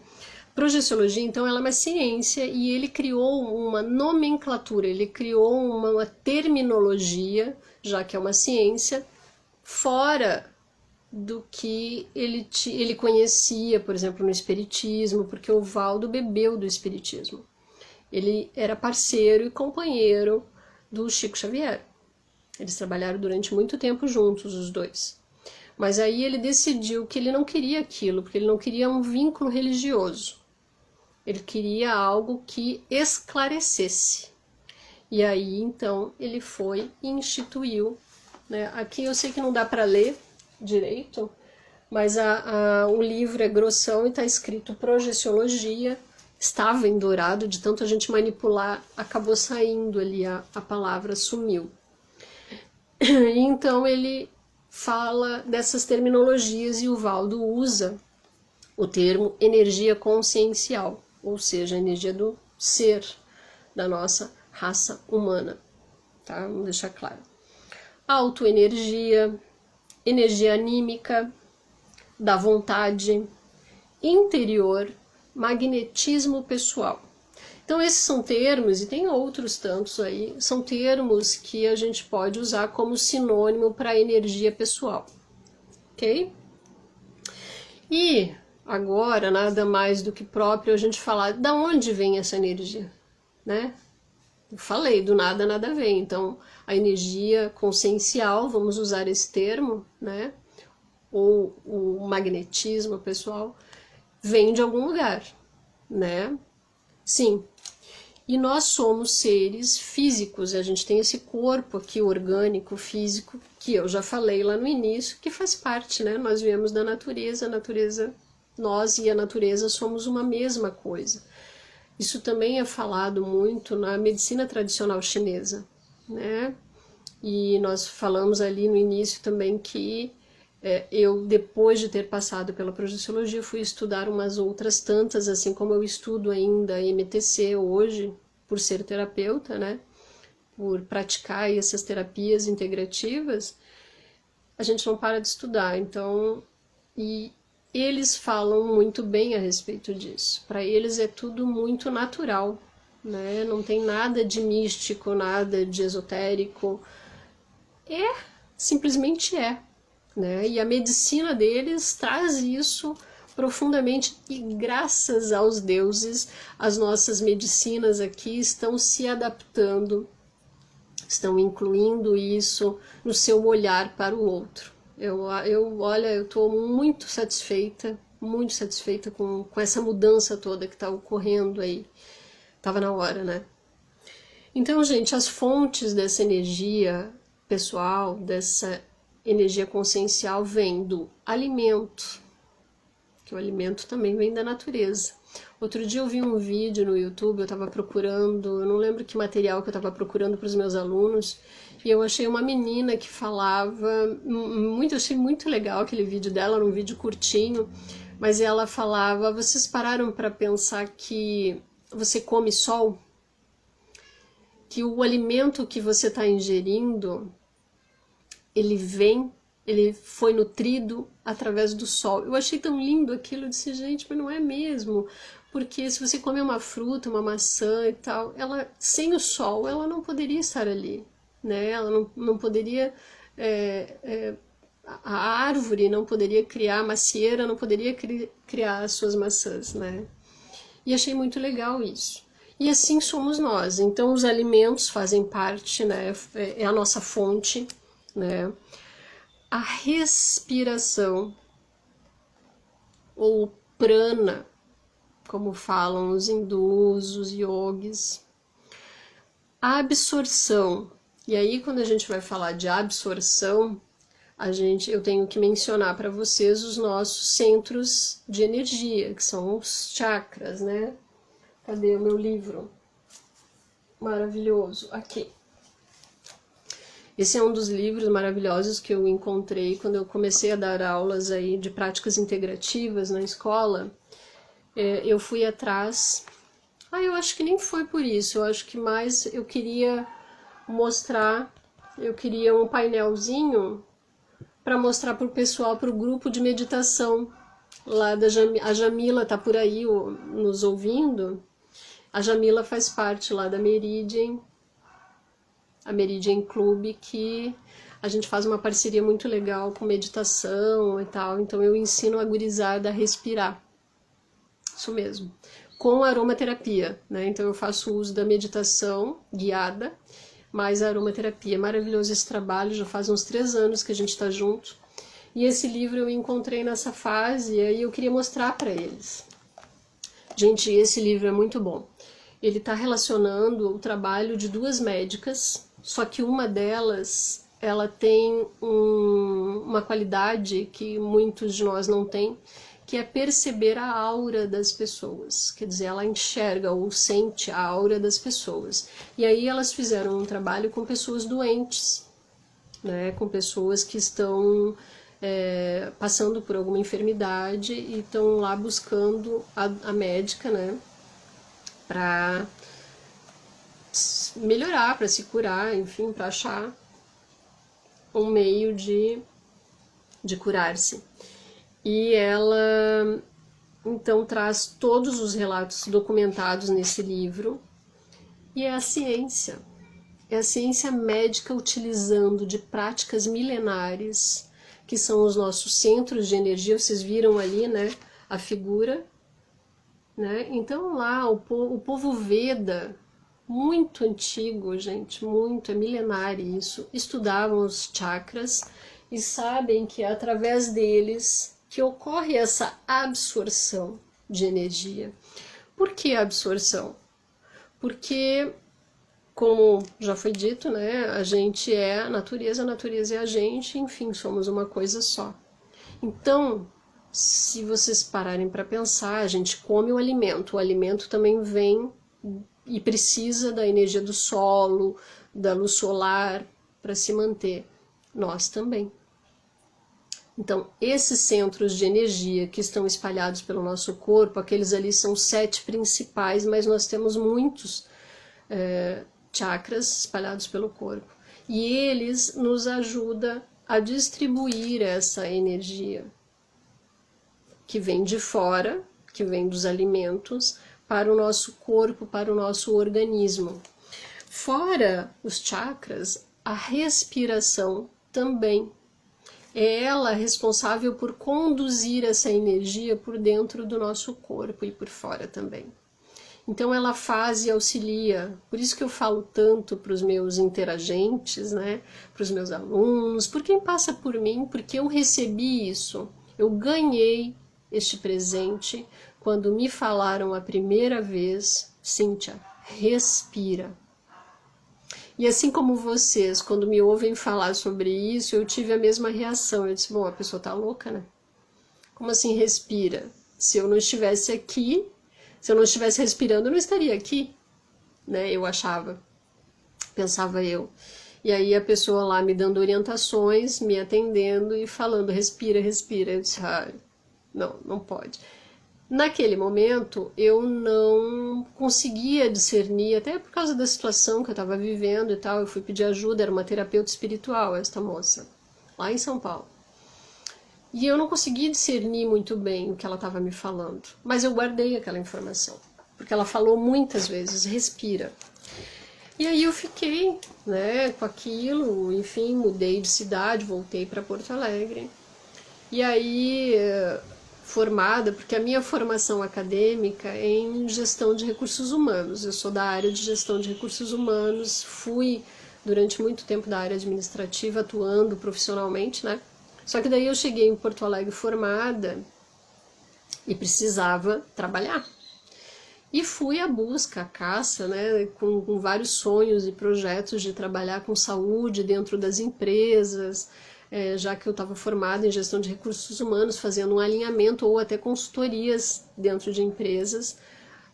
Projeciologia, então, ela é uma ciência e ele criou uma nomenclatura, ele criou uma terminologia, já que é uma ciência, fora do que ele conhecia, por exemplo, no espiritismo, porque o Valdo bebeu do espiritismo. Ele era parceiro e companheiro do Chico Xavier. Eles trabalharam durante muito tempo juntos, os dois. Mas aí ele decidiu que ele não queria aquilo, porque ele não queria um vínculo religioso. Ele queria algo que esclarecesse. E aí, então, ele foi e instituiu, né? Aqui eu sei que não dá para ler direito, mas o livro é grossão e está escrito Projeciologia. Estava em dourado, de tanto a gente manipular, acabou saindo ali, a palavra sumiu. E então ele fala dessas terminologias e o Valdo usa o termo energia consciencial, ou seja, a energia do ser, da nossa raça humana, tá? Vamos deixar claro. Autoenergia, energia anímica, da vontade, interior, magnetismo pessoal. Então esses são termos, e tem outros tantos aí, são termos que a gente pode usar como sinônimo para energia pessoal, ok? E agora, nada mais do que próprio a gente falar da onde vem essa energia, né? Eu falei, do nada, nada vem. Então, a energia consciencial, vamos usar esse termo, né? Ou o magnetismo pessoal, vem de algum lugar, né? Sim. E nós somos seres físicos, a gente tem esse corpo aqui orgânico, físico, que eu já falei lá no início, que faz parte, né? Nós viemos da natureza, nós e a natureza somos uma mesma coisa. Isso também é falado muito na medicina tradicional chinesa, né? E nós falamos ali no início também que eu, depois de ter passado pela projeciologia, fui estudar umas outras tantas, assim como eu estudo ainda MTC hoje, por ser terapeuta, né? Por praticar essas terapias integrativas, a gente não para de estudar. Então, eles falam muito bem a respeito disso. Para eles é tudo muito natural, né? Não tem nada de místico, nada de esotérico. Simplesmente é. Né? E a medicina deles traz isso profundamente, e graças aos deuses, as nossas medicinas aqui estão se adaptando, estão incluindo isso no seu olhar para o outro. Olha, eu estou muito satisfeita com essa mudança toda que está ocorrendo aí. Tava na hora, né? Então, gente, as fontes dessa energia pessoal, dessa energia consciencial, vem do alimento, que o alimento também vem da natureza. Outro dia eu vi um vídeo no YouTube, eu estava procurando, eu não lembro que material que eu estava procurando para os meus alunos, e eu achei uma menina que falava, eu achei muito legal aquele vídeo dela, era um vídeo curtinho, mas ela falava, vocês pararam para pensar que você come sol? Que o alimento que você está ingerindo, ele foi nutrido através do sol. Eu achei tão lindo aquilo, eu disse, gente, mas não é mesmo, porque se você come uma fruta, uma maçã e tal, ela, sem o sol, ela não poderia estar ali, né? Ela não poderia, a árvore não poderia criar, a macieira não poderia criar as suas maçãs, né? E achei muito legal isso. E assim somos nós. Então os alimentos fazem parte, né? É a nossa fonte, né? A respiração, ou prana, como falam os hindus, os yogis. A absorção. E aí quando a gente vai falar de absorção, eu tenho que mencionar para vocês os nossos centros de energia, que são os chakras, né? Cadê o meu livro? Maravilhoso. Aqui. Esse é um dos livros maravilhosos que eu encontrei quando eu comecei a dar aulas aí de práticas integrativas na escola. Eu fui atrás... eu acho que nem foi por isso. Eu acho que mais eu queria mostrar... Eu queria um painelzinho para mostrar para o pessoal, para o grupo de meditação. Lá a Jamila tá por aí nos ouvindo. A Jamila faz parte lá da Meridian, a Meridian Club, que a gente faz uma parceria muito legal com meditação e tal, então eu ensino a gurizada a respirar, isso mesmo, com aromaterapia, né? Então eu faço uso da meditação guiada, mais a aromaterapia. Maravilhoso esse trabalho, já faz uns 3 anos que a gente está junto, e esse livro eu encontrei nessa fase, e aí eu queria mostrar para eles. Gente, esse livro é muito bom. Ele está relacionando o trabalho de 2 médicas, só que uma delas, ela tem uma qualidade que muitos de nós não têm, que é perceber a aura das pessoas. Quer dizer, ela enxerga ou sente a aura das pessoas. E aí elas fizeram um trabalho com pessoas doentes, né, com pessoas que estão passando por alguma enfermidade e estão lá buscando a médica, né, para melhorar, para se curar, enfim, para achar um meio de curar-se. E ela então traz todos os relatos documentados nesse livro, e é a ciência médica utilizando de práticas milenares, que são os nossos centros de energia. Vocês viram ali, né, a figura, né? Então lá o povo Veda, muito antigo, gente, é milenário isso, estudavam os chakras e sabem que é através deles que ocorre essa absorção de energia. Por que a absorção? Porque, como já foi dito, né, a gente é a natureza é a gente, enfim, somos uma coisa só. Então, se vocês pararem para pensar, a gente come o alimento também vem e precisa da energia do solo, da luz solar para se manter. Nós também. Então, esses centros de energia que estão espalhados pelo nosso corpo, aqueles ali são 7 principais, mas nós temos muitos chakras espalhados pelo corpo. E eles nos ajudam a distribuir essa energia que vem de fora, que vem dos alimentos, para o nosso corpo, para o nosso organismo. Fora os chakras, a respiração também. é ela responsável por conduzir essa energia por dentro do nosso corpo e por fora também. Então ela faz e auxilia, por isso que eu falo tanto para os meus interagentes, né, para os meus alunos, por quem passa por mim, porque eu recebi isso, eu ganhei este presente quando me falaram a primeira vez, Cíntia, respira. E assim como vocês, quando me ouvem falar sobre isso, eu tive a mesma reação, eu disse, bom, a pessoa tá louca, né? Como assim respira? Se eu não estivesse aqui, se eu não estivesse respirando, eu não estaria aqui, né? Eu achava, pensava eu. E aí a pessoa lá me dando orientações, me atendendo e falando, respira, respira. Eu disse, não pode. Naquele momento, eu não conseguia discernir, até por causa da situação que eu estava vivendo e tal, eu fui pedir ajuda, era uma terapeuta espiritual, esta moça, lá em São Paulo. E eu não consegui discernir muito bem o que ela estava me falando, mas eu guardei aquela informação, porque ela falou muitas vezes, respira. E aí eu fiquei, né, com aquilo, enfim, mudei de cidade, voltei para Porto Alegre. E aí, formada, porque a minha formação acadêmica é em gestão de recursos humanos, eu sou da área de gestão de recursos humanos, fui durante muito tempo da área administrativa, atuando profissionalmente, né? Só que daí eu cheguei em Porto Alegre formada e precisava trabalhar. E fui à busca, à caça, né, com vários sonhos e projetos de trabalhar com saúde dentro das empresas, já que eu estava formada em gestão de recursos humanos, fazendo um alinhamento ou até consultorias dentro de empresas,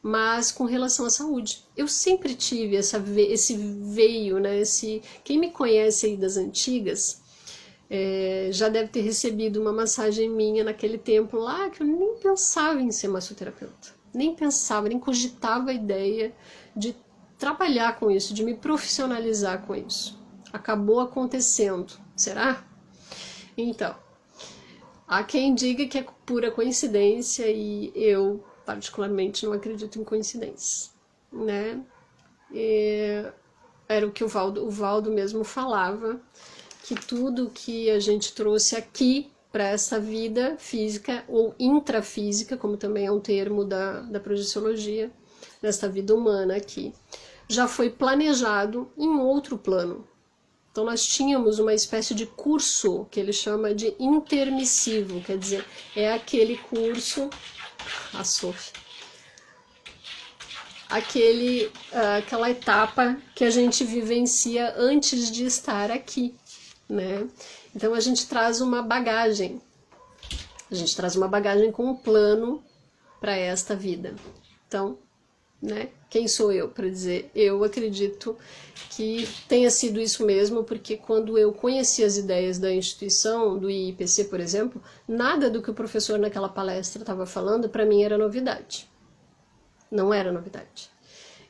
mas com relação à saúde. Eu sempre tive esse veio, né, quem me conhece aí das antigas, já deve ter recebido uma massagem minha naquele tempo lá, que eu nem pensava em ser massoterapeuta. Nem pensava, nem cogitava a ideia de trabalhar com isso, de me profissionalizar com isso. Acabou acontecendo. Será? Então, há quem diga que é pura coincidência e eu, particularmente, não acredito em coincidências, né? Era o que o Valdo mesmo falava, que tudo que a gente trouxe aqui para essa vida física ou intrafísica, como também é um termo da projeciologia, desta vida humana aqui, já foi planejado em outro plano. Então nós tínhamos uma espécie de curso que ele chama de intermissivo, quer dizer, é aquele curso, a Sophie, aquela etapa que a gente vivencia antes de estar aqui, né? Então a gente traz uma bagagem, com um plano para esta vida. Então, né? Quem sou eu para dizer? Eu acredito que tenha sido isso mesmo, porque quando eu conheci as ideias da instituição, do IIPC, por exemplo, nada do que o professor naquela palestra estava falando para mim era novidade. Não era novidade.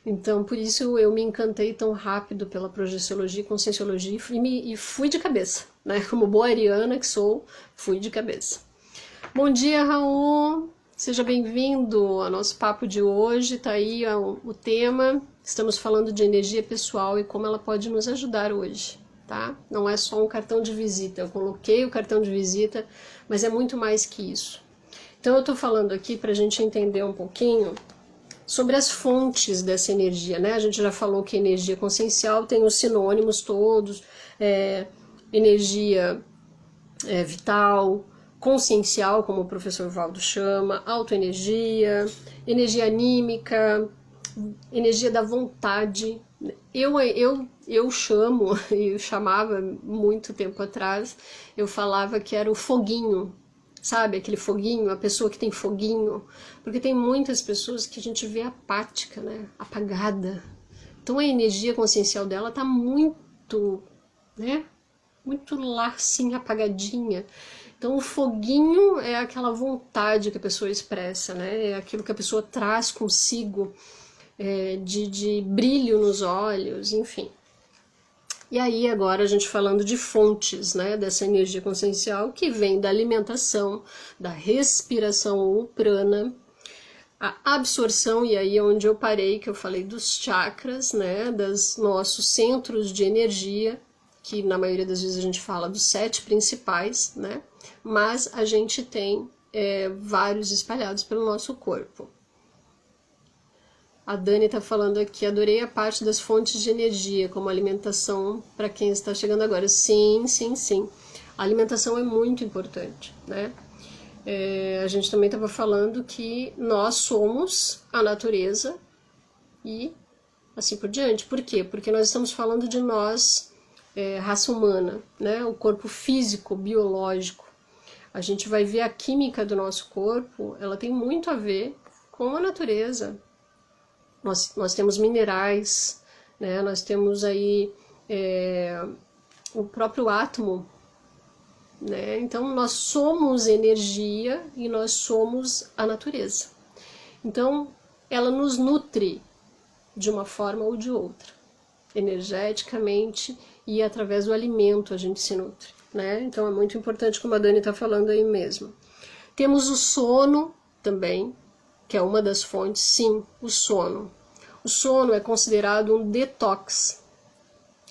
Então, por isso eu me encantei tão rápido pela projeciologia e conscienciologia e fui de cabeça, né? Como boa ariana que sou, fui de cabeça. Bom dia, Raul! Seja bem-vindo ao nosso papo de hoje, tá aí o tema. Estamos falando de energia pessoal e como ela pode nos ajudar hoje, tá? Não é só um cartão de visita, eu coloquei o cartão de visita, mas é muito mais que isso. Então eu tô falando aqui pra gente entender um pouquinho sobre as fontes dessa energia, né? A gente já falou que energia consciencial tem os sinônimos todos, energia vital, consciencial, como o professor Valdo chama, autoenergia, energia anímica, energia da vontade. Eu chamo, eu chamava muito tempo atrás, eu falava que era o foguinho, sabe, aquele foguinho, a pessoa que tem foguinho, porque tem muitas pessoas que a gente vê apática, né, apagada. Então a energia consciencial dela tá muito, né, muito lá assim, apagadinha. Então o foguinho é aquela vontade que a pessoa expressa, né, é aquilo que a pessoa traz consigo, de brilho nos olhos, enfim. E aí agora a gente falando de fontes, né, dessa energia consciencial que vem da alimentação, da respiração ou prana, a absorção, e aí é onde eu parei, que eu falei dos chakras, né, dos nossos centros de energia, que na maioria das vezes a gente fala dos 7 principais, né? Mas a gente tem vários espalhados pelo nosso corpo. A Dani está falando aqui, adorei a parte das fontes de energia, como alimentação para quem está chegando agora. Sim, sim, sim. A alimentação é muito importante, né? A gente também estava falando que nós somos a natureza e assim por diante. Por quê? Porque nós estamos falando de nós, raça humana, né? O corpo físico, biológico. A gente vai ver a química do nosso corpo, ela tem muito a ver com a natureza. Nós temos minerais, né? Nós temos aí o próprio átomo, né? Então nós somos energia e nós somos a natureza. Então ela nos nutre de uma forma ou de outra, energeticamente e através do alimento a gente se nutre, né? Então é muito importante, como a Dani está falando aí mesmo. Temos o sono também, que é uma das fontes, sim, o sono. O sono é considerado um detox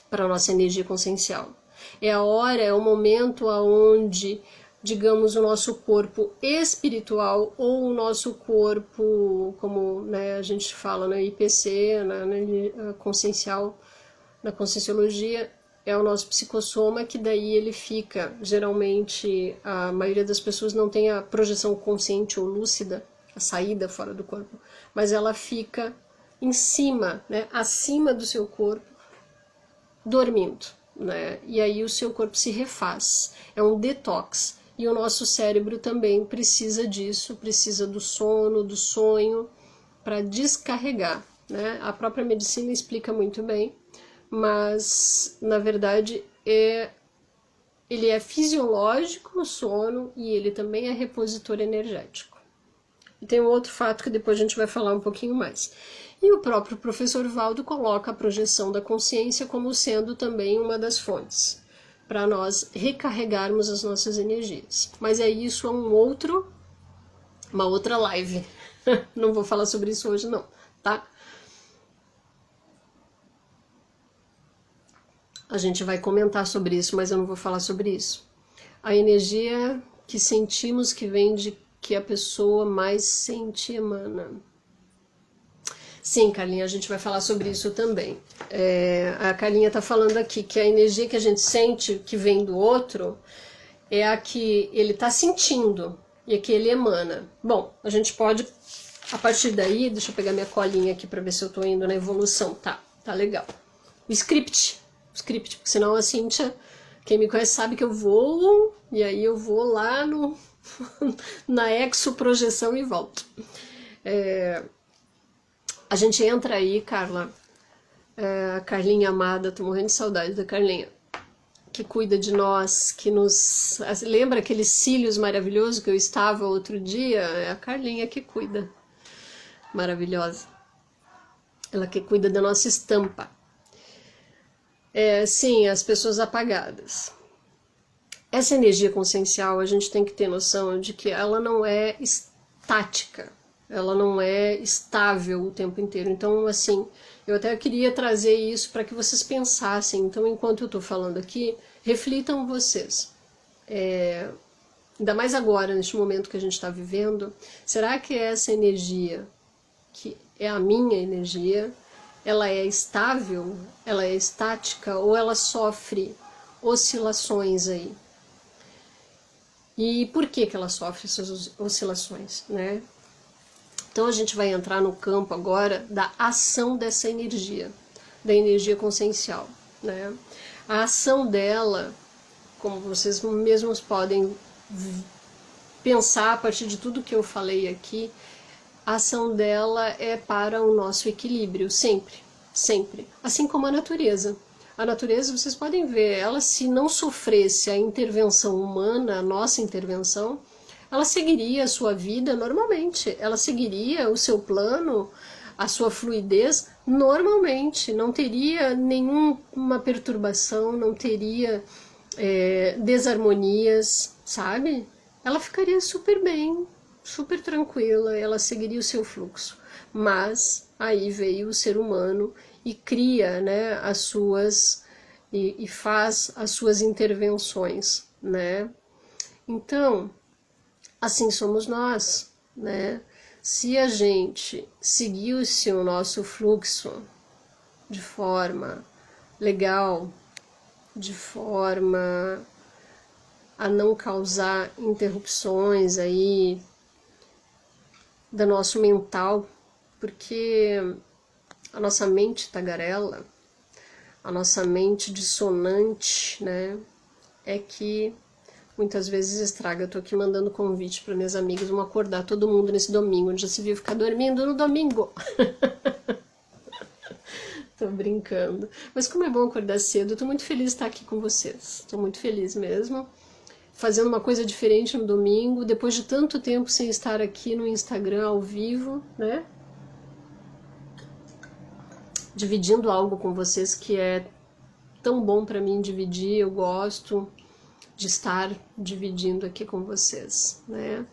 para a nossa energia consciencial. É a hora, é o momento onde, digamos, o nosso corpo espiritual ou o nosso corpo, como, né, a gente fala na IPC, na consciencial, na conscienciologia, é o nosso psicossoma, que daí ele fica, geralmente, a maioria das pessoas não tem a projeção consciente ou lúcida, a saída fora do corpo, mas ela fica em cima, né, acima do seu corpo, dormindo, né? E aí o seu corpo se refaz. É um detox. E o nosso cérebro também precisa disso, precisa do sono, do sonho, para descarregar, né? A própria medicina explica muito bem, mas na verdade ele é fisiológico, o sono, e ele também é repositor energético. E tem um outro fato que depois a gente vai falar um pouquinho mais. E o próprio professor Valdo coloca a projeção da consciência como sendo também uma das fontes para nós recarregarmos as nossas energias. Mas isso é uma outra live. Não vou falar sobre isso hoje não, tá? A gente vai comentar sobre isso, mas eu não vou falar sobre isso. A energia que sentimos que vem de que a pessoa mais sente emana. Sim, Carlinha, a gente vai falar sobre isso também. A Carlinha está falando aqui que a energia que a gente sente que vem do outro é a que ele está sentindo e a que ele emana. Bom, a gente pode, a partir daí, deixa eu pegar minha colinha aqui para ver se eu estou indo na evolução. Tá legal. O script, porque senão a Cíntia, quem me conhece sabe que eu vou, e aí eu vou lá na exoprojeção e volto. A gente entra aí, Carla, a Carlinha amada, tô morrendo de saudade da Carlinha, que cuida de nós, que nos... Lembra aqueles cílios maravilhosos que eu estava outro dia? É a Carlinha que cuida. Maravilhosa. Ela que cuida da nossa estampa. Sim, as pessoas apagadas. Essa energia consciencial, a gente tem que ter noção de que ela não é estática. Ela não é estável o tempo inteiro. Então, assim, eu até queria trazer isso para que vocês pensassem. Então, enquanto eu estou falando aqui, reflitam vocês. Ainda mais agora, neste momento que a gente está vivendo, será que essa energia, que é a minha energia, ela é estável, ela é estática ou ela sofre oscilações aí? E por que ela sofre essas oscilações, né? Então a gente vai entrar no campo agora da ação dessa energia, da energia consciencial, né? A ação dela, como vocês mesmos podem pensar a partir de tudo que eu falei aqui, a ação dela é para o nosso equilíbrio, sempre, sempre. Assim como a natureza. A natureza, vocês podem ver, ela se não sofresse a intervenção humana, a nossa intervenção, ela seguiria a sua vida normalmente, ela seguiria o seu plano, a sua fluidez normalmente, não teria nenhuma perturbação, não teria desarmonias, sabe? Ela ficaria super bem, super tranquila, ela seguiria o seu fluxo. Mas aí veio o ser humano e cria, né, as suas e faz as suas intervenções, né? Então, assim somos nós, né? Se a gente seguisse o nosso fluxo de forma legal, de forma a não causar interrupções aí do nosso mental, porque a nossa mente tagarela, a nossa mente dissonante, né, é que muitas vezes estraga. Eu tô aqui mandando convite para minhas amigas, vamos acordar todo mundo nesse domingo, onde já se viu ficar dormindo no domingo. Tô brincando. Mas como é bom acordar cedo, eu tô muito feliz de estar aqui com vocês. Tô muito feliz mesmo. Fazendo uma coisa diferente no domingo, depois de tanto tempo sem estar aqui no Instagram ao vivo, né? Dividindo algo com vocês que é tão bom para mim dividir, eu gosto de estar dividindo aqui com vocês, né?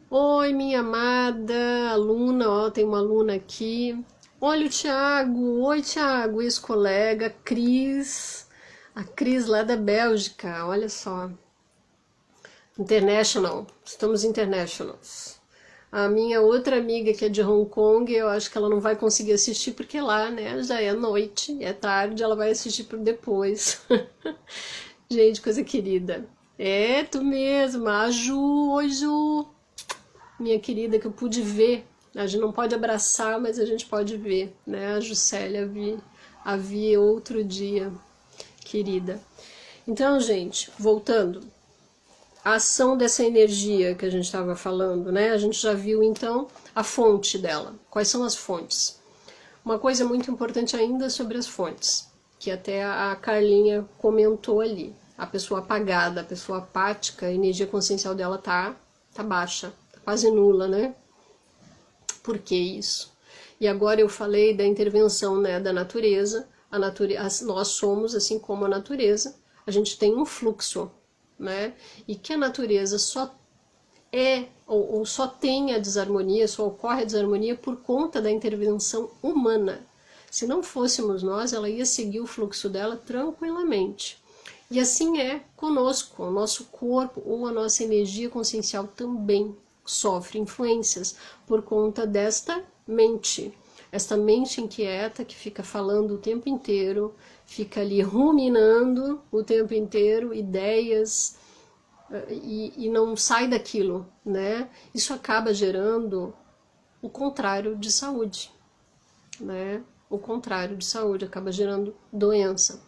Oi, minha amada aluna, ó, tem uma aluna aqui. Olha o Thiago, oi Thiago, ex-colega, Cris, a Cris lá da Bélgica, olha só. International, estamos internationals. A minha outra amiga que é de Hong Kong, eu acho que ela não vai conseguir assistir porque lá, né, já é noite, é tarde, ela vai assistir por depois. Gente, coisa querida. É, tu mesma, a Ju, oi Ju, minha querida, que eu pude ver. A gente não pode abraçar, mas a gente pode ver, né? A Juscelia a vi outro dia, querida. Então, gente, voltando. A ação dessa energia que a gente estava falando, né? A gente já viu, então, a fonte dela. Quais são as fontes? Uma coisa muito importante ainda sobre as fontes, que até a Carlinha comentou ali. A pessoa apagada, a pessoa apática, a energia consciencial dela tá baixa, tá quase nula, né? Por que isso? E agora eu falei da intervenção, né, da natureza. Nós somos assim como a natureza. A gente tem um fluxo, né? E que a natureza só é ou só tem a desarmonia, só ocorre a desarmonia por conta da intervenção humana. Se não fôssemos nós, ela ia seguir o fluxo dela tranquilamente. E assim é conosco, o nosso corpo ou a nossa energia consciencial também sofre influências por conta desta mente. Esta mente inquieta que fica falando o tempo inteiro, fica ali ruminando o tempo inteiro ideias e não sai daquilo, né? Isso acaba gerando o contrário de saúde, né? O contrário de saúde, acaba gerando doença.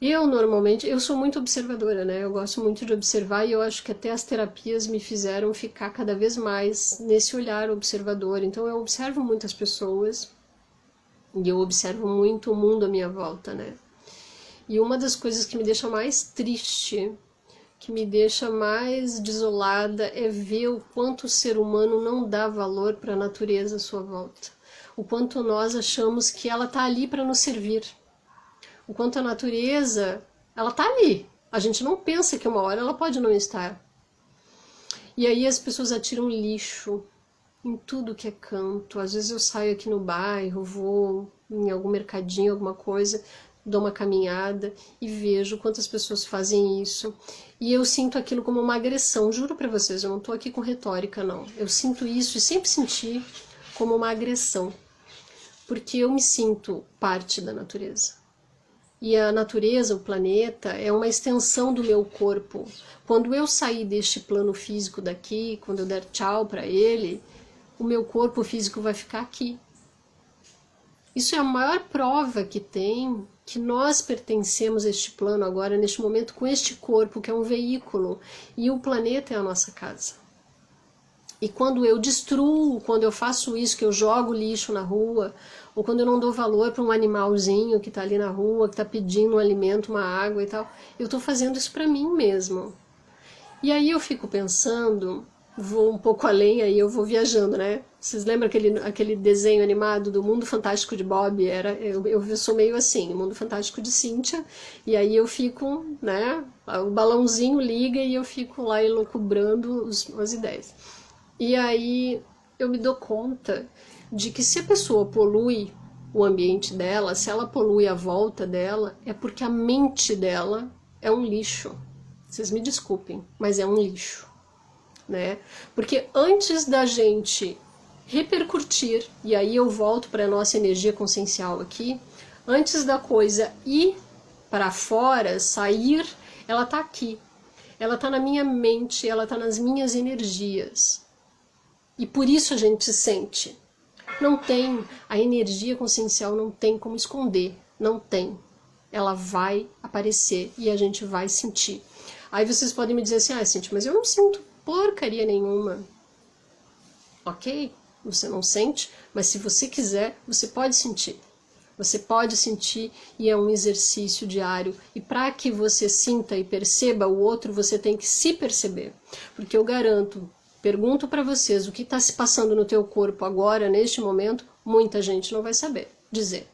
Eu sou muito observadora, né? Eu gosto muito de observar e eu acho que até as terapias me fizeram ficar cada vez mais nesse olhar observador. Então eu observo muitas pessoas e eu observo muito o mundo à minha volta, né? E uma das coisas que me deixa mais triste, que me deixa mais desolada, é ver o quanto o ser humano não dá valor para a natureza à sua volta. O quanto nós achamos que ela está ali para nos servir. O quanto a natureza, ela tá ali. A gente não pensa que uma hora ela pode não estar. E aí as pessoas atiram lixo em tudo que é canto. Às vezes eu saio aqui no bairro, vou em algum mercadinho, alguma coisa, dou uma caminhada e vejo quantas pessoas fazem isso. E eu sinto aquilo como uma agressão. Juro pra vocês, eu não tô aqui com retórica, não. Eu sinto isso e sempre senti como uma agressão. Porque eu me sinto parte da natureza. E a natureza, o planeta, é uma extensão do meu corpo. Quando eu sair deste plano físico daqui, quando eu der tchau para ele, o meu corpo físico vai ficar aqui. Isso é a maior prova que tem que nós pertencemos a este plano agora, neste momento, com este corpo, que é um veículo, e o planeta é a nossa casa. E quando eu destruo, quando eu faço isso, que eu jogo lixo na rua, ou quando eu não dou valor para um animalzinho que está ali na rua, que está pedindo um alimento, uma água e tal, eu estou fazendo isso para mim mesmo. E aí eu fico pensando, vou um pouco além, aí eu vou viajando, né? Vocês lembram aquele desenho animado do Mundo Fantástico de Bob? Eu sou meio assim, o Mundo Fantástico de Cíntia, e aí eu fico, né? O balãozinho liga e eu fico lá elucubrando as ideias. E aí eu me dou conta de que se a pessoa polui, o ambiente dela, se ela polui a volta dela, é porque a mente dela é um lixo. Vocês me desculpem, mas é um lixo, né? Porque antes da gente repercutir, e aí eu volto para a nossa energia consciencial aqui, antes da coisa ir para fora, sair, ela tá aqui. Ela tá na minha mente, ela tá nas minhas energias. E por isso a gente sente. Não tem, a energia consciencial não tem como esconder, não tem. Ela vai aparecer e a gente vai sentir. Aí vocês podem me dizer assim, ah, Cíntia, mas eu não sinto porcaria nenhuma. Ok, você não sente, mas se você quiser, você pode sentir. Você pode sentir e é um exercício diário. E para que você sinta e perceba o outro, você tem que se perceber. Porque eu garanto, pergunto para vocês o que está se passando no teu corpo agora, neste momento, muita gente não vai saber dizer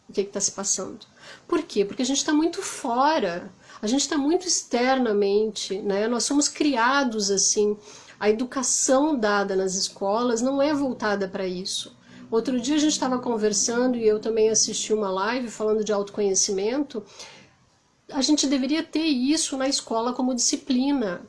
o que está se passando. Por quê? Porque a gente está muito fora, a gente está muito externamente, né? Nós somos criados assim. A educação dada nas escolas não é voltada para isso. Outro dia a gente estava conversando e eu também assisti uma live falando de autoconhecimento. A gente deveria ter isso na escola como disciplina.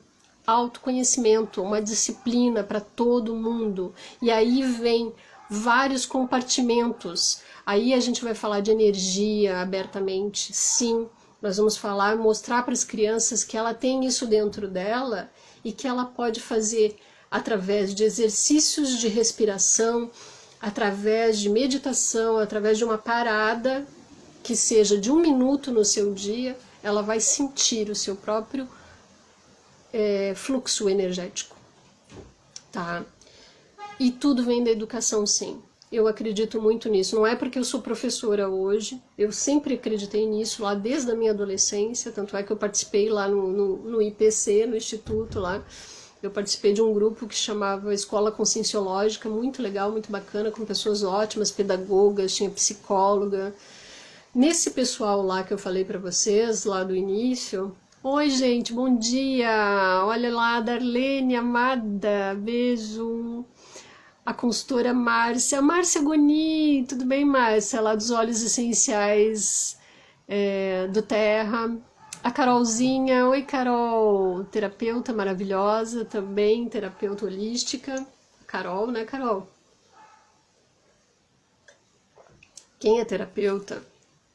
Autoconhecimento, uma disciplina para todo mundo. E aí vem vários compartimentos. Aí a gente vai falar de energia abertamente, sim. Nós vamos falar, mostrar para as crianças que ela tem isso dentro dela e que ela pode fazer através de exercícios de respiração, através de meditação, através de uma parada que seja de 1 minuto no seu dia, ela vai sentir o seu próprio fluxo energético, tá? E tudo vem da educação, sim. Eu acredito muito nisso. Não é porque eu sou professora hoje, eu sempre acreditei nisso lá desde a minha adolescência, tanto é que eu participei lá no IPC, no Instituto lá. Eu participei de um grupo que chamava Escola Conscienciológica, muito legal, muito bacana, com pessoas ótimas, pedagogas, tinha psicóloga. Nesse pessoal lá que eu falei para vocês, lá do início... Oi, gente, bom dia! Olha lá, Darlene, amada, beijo! A consultora Márcia Goni, tudo bem, Márcia? Lá dos óleos essenciais do Terra. A Carolzinha, oi Carol, terapeuta maravilhosa também, terapeuta holística. Carol, né, Carol? Quem é terapeuta,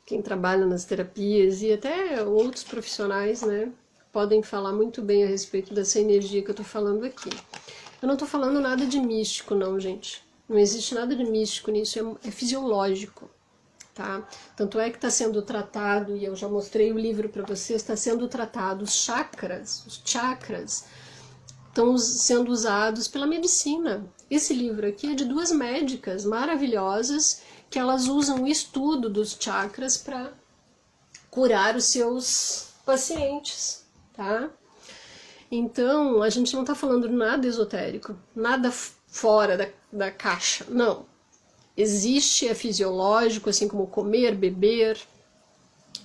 quem trabalha nas terapias e até outros profissionais, né, podem falar muito bem a respeito dessa energia que eu tô falando aqui. Eu não tô falando nada de místico, não, gente. Não existe nada de místico nisso, é fisiológico. Tá? Tanto é que está sendo tratado, e eu já mostrei o livro para vocês, está sendo tratado os chakras estão sendo usados pela medicina. Esse livro aqui é de 2 médicas maravilhosas que elas usam o estudo dos chakras para curar os seus pacientes, tá? Então, a gente não está falando de nada esotérico, nada fora da caixa, não. Existe, é fisiológico, assim como comer, beber,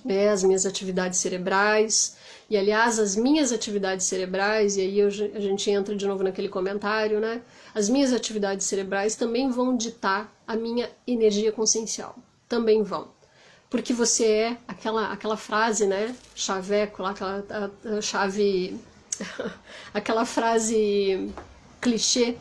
né, as minhas atividades cerebrais. E, aliás, as minhas atividades cerebrais, e aí a gente entra de novo naquele comentário, né? As minhas atividades cerebrais também vão ditar a minha energia consciencial. Também vão. Porque você é aquela frase, né? Chaveco, lá, aquela chave... aquela frase clichê.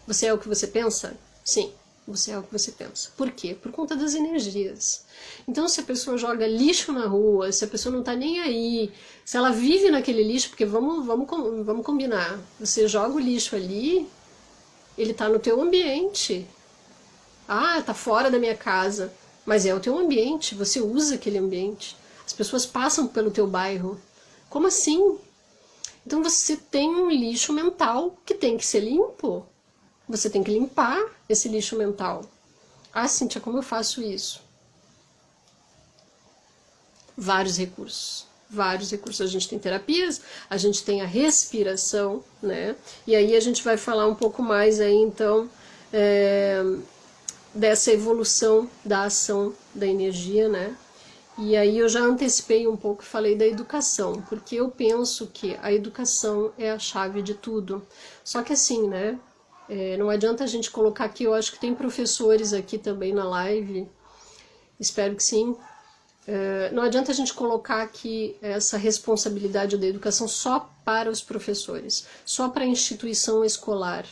Você é o que você pensa? Sim. Você é o que você pensa. Por quê? Por conta das energias. Então, se a pessoa joga lixo na rua, se a pessoa não tá nem aí, se ela vive naquele lixo, porque vamos combinar, você joga o lixo ali, ele tá no teu ambiente. Ah, tá fora da minha casa, mas é o teu ambiente, você usa aquele ambiente. As pessoas passam pelo teu bairro. Como assim? Então, você tem um lixo mental que tem que ser limpo. Você tem que limpar esse lixo mental. Ah, Cíntia, como eu faço isso? Vários recursos. Vários recursos. A gente tem terapias, a gente tem a respiração, né? E aí a gente vai falar um pouco mais aí, então, dessa evolução da ação da energia, né? E aí eu já antecipei um pouco e falei da educação, porque eu penso que a educação é a chave de tudo. Só que assim, né? Não adianta a gente colocar aqui, eu acho que tem professores aqui também na live, Espero que sim. Não adianta a gente colocar aqui essa responsabilidade da educação só para os professores, só para a instituição escolar,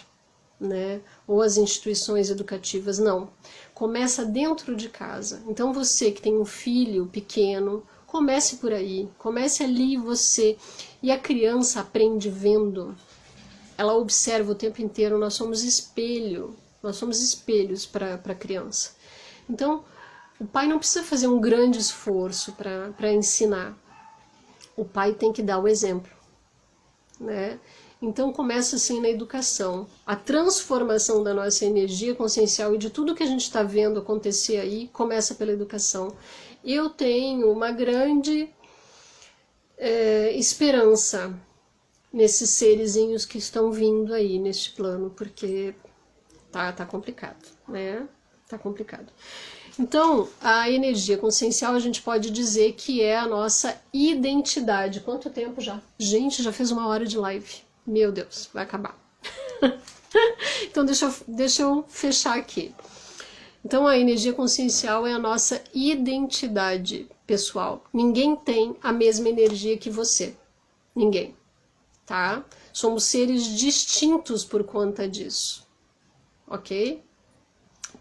né? Ou as instituições educativas, não. Começa dentro de casa. Então você que tem um filho pequeno, comece por aí, comece ali você. E a criança aprende vendo, ela observa o tempo inteiro, nós somos espelho, nós somos espelhos para a criança. Então, o pai não precisa fazer um grande esforço para ensinar. O pai tem que dar o exemplo, né? Então começa assim na educação. A transformação da nossa energia consciencial e de tudo que a gente está vendo acontecer aí começa pela educação. Eu tenho uma grande esperança nesses serezinhos que estão vindo aí neste plano, porque tá complicado, né? Tá complicado. Então, a energia consciencial a gente pode dizer que é a nossa identidade. Quanto tempo já? Gente, já fez 1 hora de live. Meu Deus, vai acabar. Então, deixa eu fechar aqui. Então, a energia consciencial é a nossa identidade pessoal. Ninguém tem a mesma energia que você. Ninguém, tá? Somos seres distintos por conta disso, ok?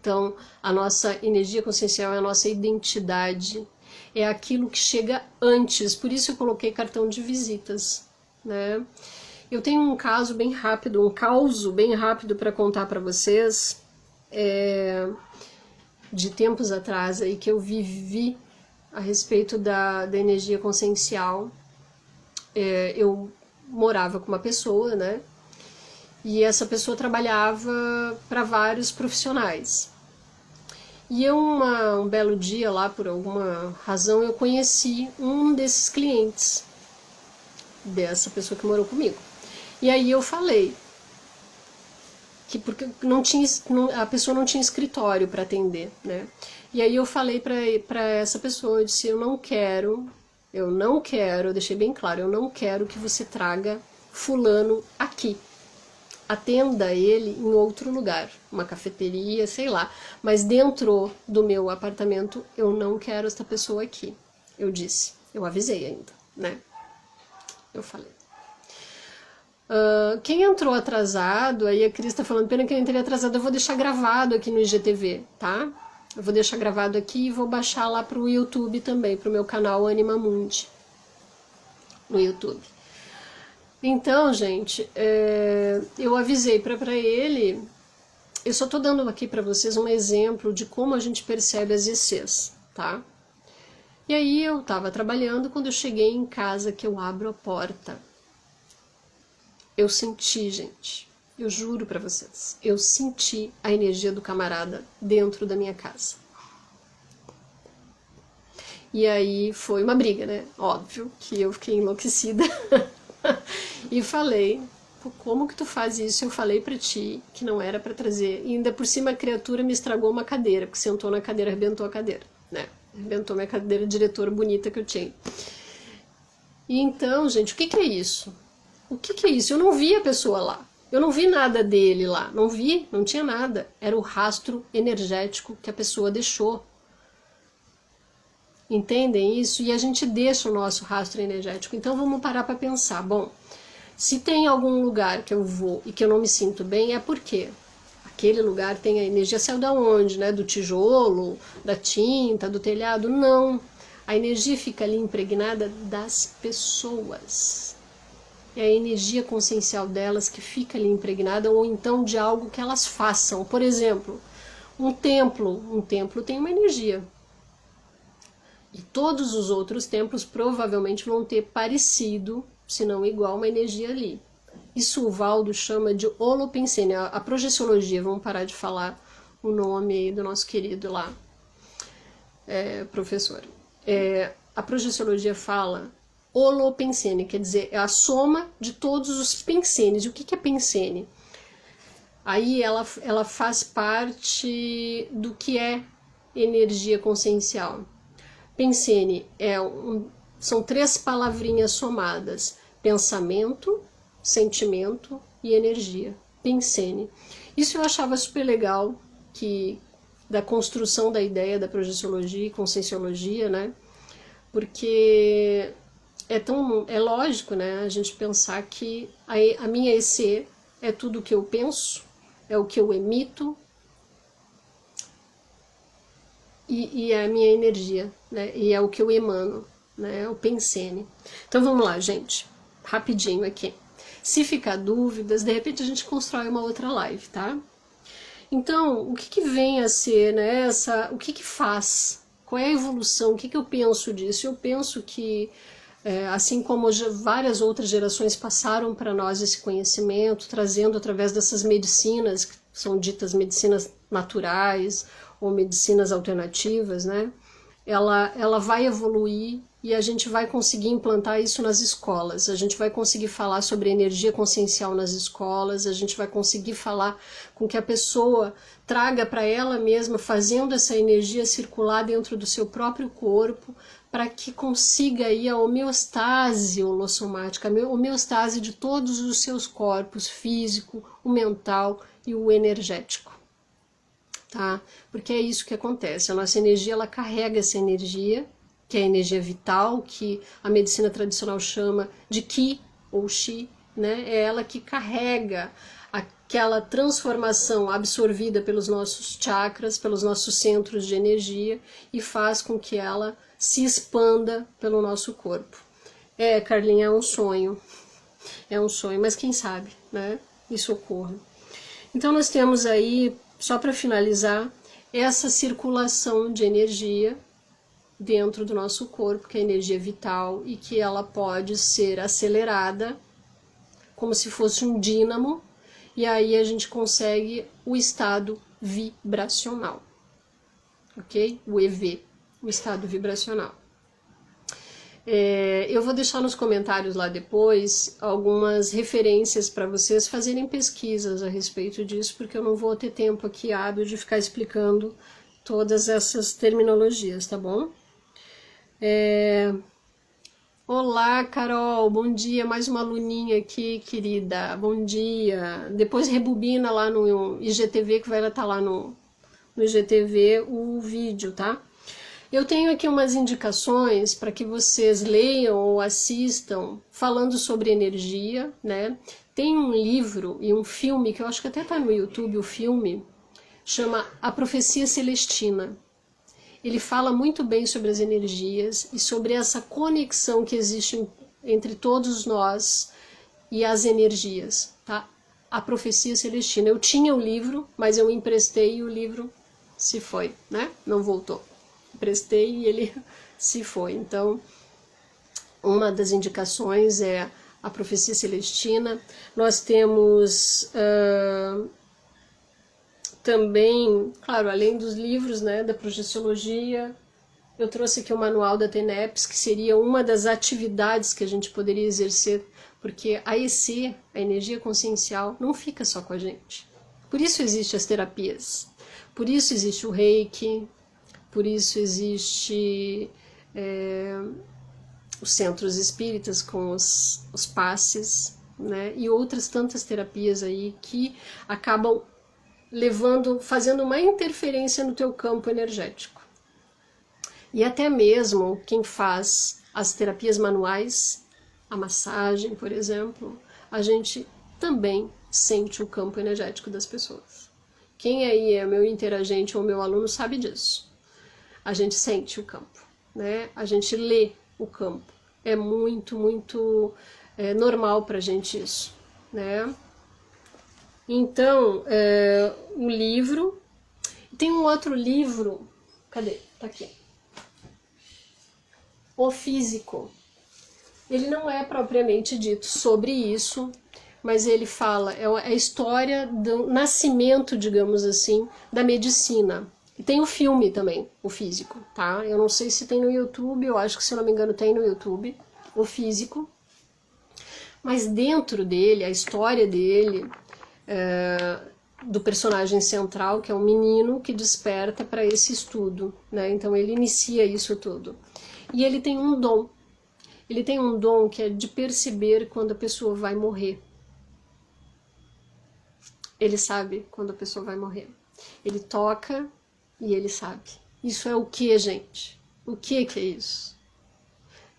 Então, a nossa energia consciencial é a nossa identidade, é aquilo que chega antes, por isso eu coloquei cartão de visitas, né? Eu tenho um caso bem rápido, um caos bem rápido para contar para vocês, de tempos atrás aí que eu vivi a respeito da energia consciencial. Eu morava com uma pessoa, né? E essa pessoa trabalhava para vários profissionais. E eu, um belo dia lá, por alguma razão, eu conheci um desses clientes, dessa pessoa que morou comigo. E aí eu falei, que porque a pessoa não tinha escritório para atender, né? E aí eu falei para essa pessoa, eu disse, eu não quero, eu deixei bem claro, eu não quero que você traga fulano aqui. Atenda ele em outro lugar, uma cafeteria, sei lá, mas dentro do meu apartamento eu não quero esta pessoa aqui. Eu disse, eu avisei ainda, né? Eu falei. Quem entrou atrasado, aí a Cris tá falando, pena que eu entrei atrasado, eu vou deixar gravado aqui no IGTV, tá? Eu vou deixar gravado aqui e vou baixar lá pro YouTube também, pro meu canal Anima Mundi, no YouTube. Então, gente, eu avisei para ele, eu só tô dando aqui para vocês um exemplo de como a gente percebe as ECs, tá? E aí eu tava trabalhando, quando eu cheguei em casa, que eu abro a porta, eu senti, gente, eu juro para vocês, eu senti a energia do camarada dentro da minha casa. E aí foi uma briga, né? Óbvio que eu fiquei enlouquecida. E falei, como que tu faz isso? Eu falei pra ti que não era pra trazer. E ainda por cima a criatura me estragou uma cadeira, porque sentou na cadeira, arrebentou a cadeira, né? Arrebentou minha cadeira diretora bonita que eu tinha. E então, gente, o que é isso? O que é isso? Eu não vi a pessoa lá. Eu não vi nada dele lá. Não vi, não tinha nada. Era o rastro energético que a pessoa deixou. Entendem isso? E a gente deixa o nosso rastro energético. Então vamos parar para pensar. Bom, se tem algum lugar que eu vou e que eu não me sinto bem, é porque aquele lugar tem a energia, saiu da onde, né? Do tijolo, da tinta, do telhado? Não. A energia fica ali impregnada das pessoas. É a energia consciencial delas que fica ali impregnada, ou então de algo que elas façam. Por exemplo, um templo tem uma energia. E todos os outros templos provavelmente vão ter parecido, se não igual, uma energia ali. Isso o Valdo chama de holopensene. A projeciologia, vamos parar de falar o nome aí do nosso querido lá, professor. A projeciologia fala holopensene, quer dizer, é a soma de todos os pensenes. E o que é pensene? Aí ela faz parte do que é energia consciencial. Pensene são 3 palavrinhas somadas: pensamento, sentimento e energia. Pensene. Isso eu achava super legal, que da construção da ideia da projeciologia e conscienciologia, né? Porque é lógico, né, a gente pensar que a minha EC é tudo o que eu penso, é o que eu emito e é a minha energia, né, e é o que eu emano, né, é o pensene. Então vamos lá, gente, rapidinho aqui. Se ficar dúvidas, de repente a gente constrói uma outra live, tá? Então, o que vem a ser, né, o que faz? Qual é a evolução? O que eu penso disso? Eu penso que, assim como várias outras gerações passaram para nós esse conhecimento, trazendo através dessas medicinas, que são ditas medicinas naturais ou medicinas alternativas, né? Ela vai evoluir e a gente vai conseguir implantar isso nas escolas, a gente vai conseguir falar sobre energia consciencial nas escolas, a gente vai conseguir falar com que a pessoa traga para ela mesma, fazendo essa energia circular dentro do seu próprio corpo, para que consiga aí a homeostase holossomática, a homeostase de todos os seus corpos, físico, o mental e o energético. Tá? Porque é isso que acontece, a nossa energia, ela carrega essa energia, que é a energia vital, que a medicina tradicional chama de Ki ou Chi, né? É ela que carrega aquela transformação absorvida pelos nossos chakras, pelos nossos centros de energia e faz com que ela se expanda pelo nosso corpo. Carlinha, é um sonho, mas quem sabe, né? Isso ocorra. Então nós temos aí, só para finalizar, essa circulação de energia dentro do nosso corpo, que é a energia vital, e que ela pode ser acelerada como se fosse um dínamo, e aí a gente consegue o estado vibracional, ok? O EV, o estado vibracional. Eu vou deixar nos comentários lá depois algumas referências para vocês fazerem pesquisas a respeito disso, porque eu não vou ter tempo aqui hábil de ficar explicando todas essas terminologias, tá bom? Olá, Carol, bom dia, mais uma aluninha aqui, querida, bom dia. Depois rebobina lá no IGTV, que vai estar lá no IGTV o vídeo, tá? Eu tenho aqui umas indicações para que vocês leiam ou assistam falando sobre energia, né? Tem um livro e um filme, que eu acho que até está no YouTube, o filme, chama A Profecia Celestina. Ele fala muito bem sobre as energias e sobre essa conexão que existe entre todos nós e as energias, tá? A Profecia Celestina. Eu tinha o livro, mas eu emprestei e o livro se foi, né? Não voltou. Emprestei e ele se foi. Então, uma das indicações é a Profecia Celestina. Nós temos também, claro, além dos livros, né, da projeciologia, eu trouxe aqui o manual da TENEPS, que seria uma das atividades que a gente poderia exercer, porque a EC, a energia consciencial, não fica só com a gente. Por isso existem as terapias, por isso existe o Reiki, por isso existe os centros espíritas com os passes, né, e outras tantas terapias aí que acabam fazendo uma interferência no teu campo energético. E até mesmo quem faz as terapias manuais, a massagem, por exemplo, a gente também sente o campo energético das pessoas. Quem aí é meu interagente ou meu aluno sabe disso. A gente sente o campo, né? A gente lê o campo. É muito, muito normal pra gente isso, né? Então, o livro... Tem um outro livro... Cadê? Tá aqui. O Físico. Ele não é propriamente dito sobre isso, mas ele fala... É a história do nascimento, digamos assim, da medicina. E tem o filme também, O Físico, tá? Eu não sei se tem no YouTube, eu acho que, se eu não me engano, tem no YouTube. O Físico. Mas dentro dele, a história dele... do personagem central, que é um menino que desperta para esse estudo, né? Então ele inicia isso tudo. E ele tem um dom. Ele tem um dom que é de perceber quando a pessoa vai morrer. Ele sabe quando a pessoa vai morrer. Ele toca E ele sabe. Isso é o que, gente? O que é isso?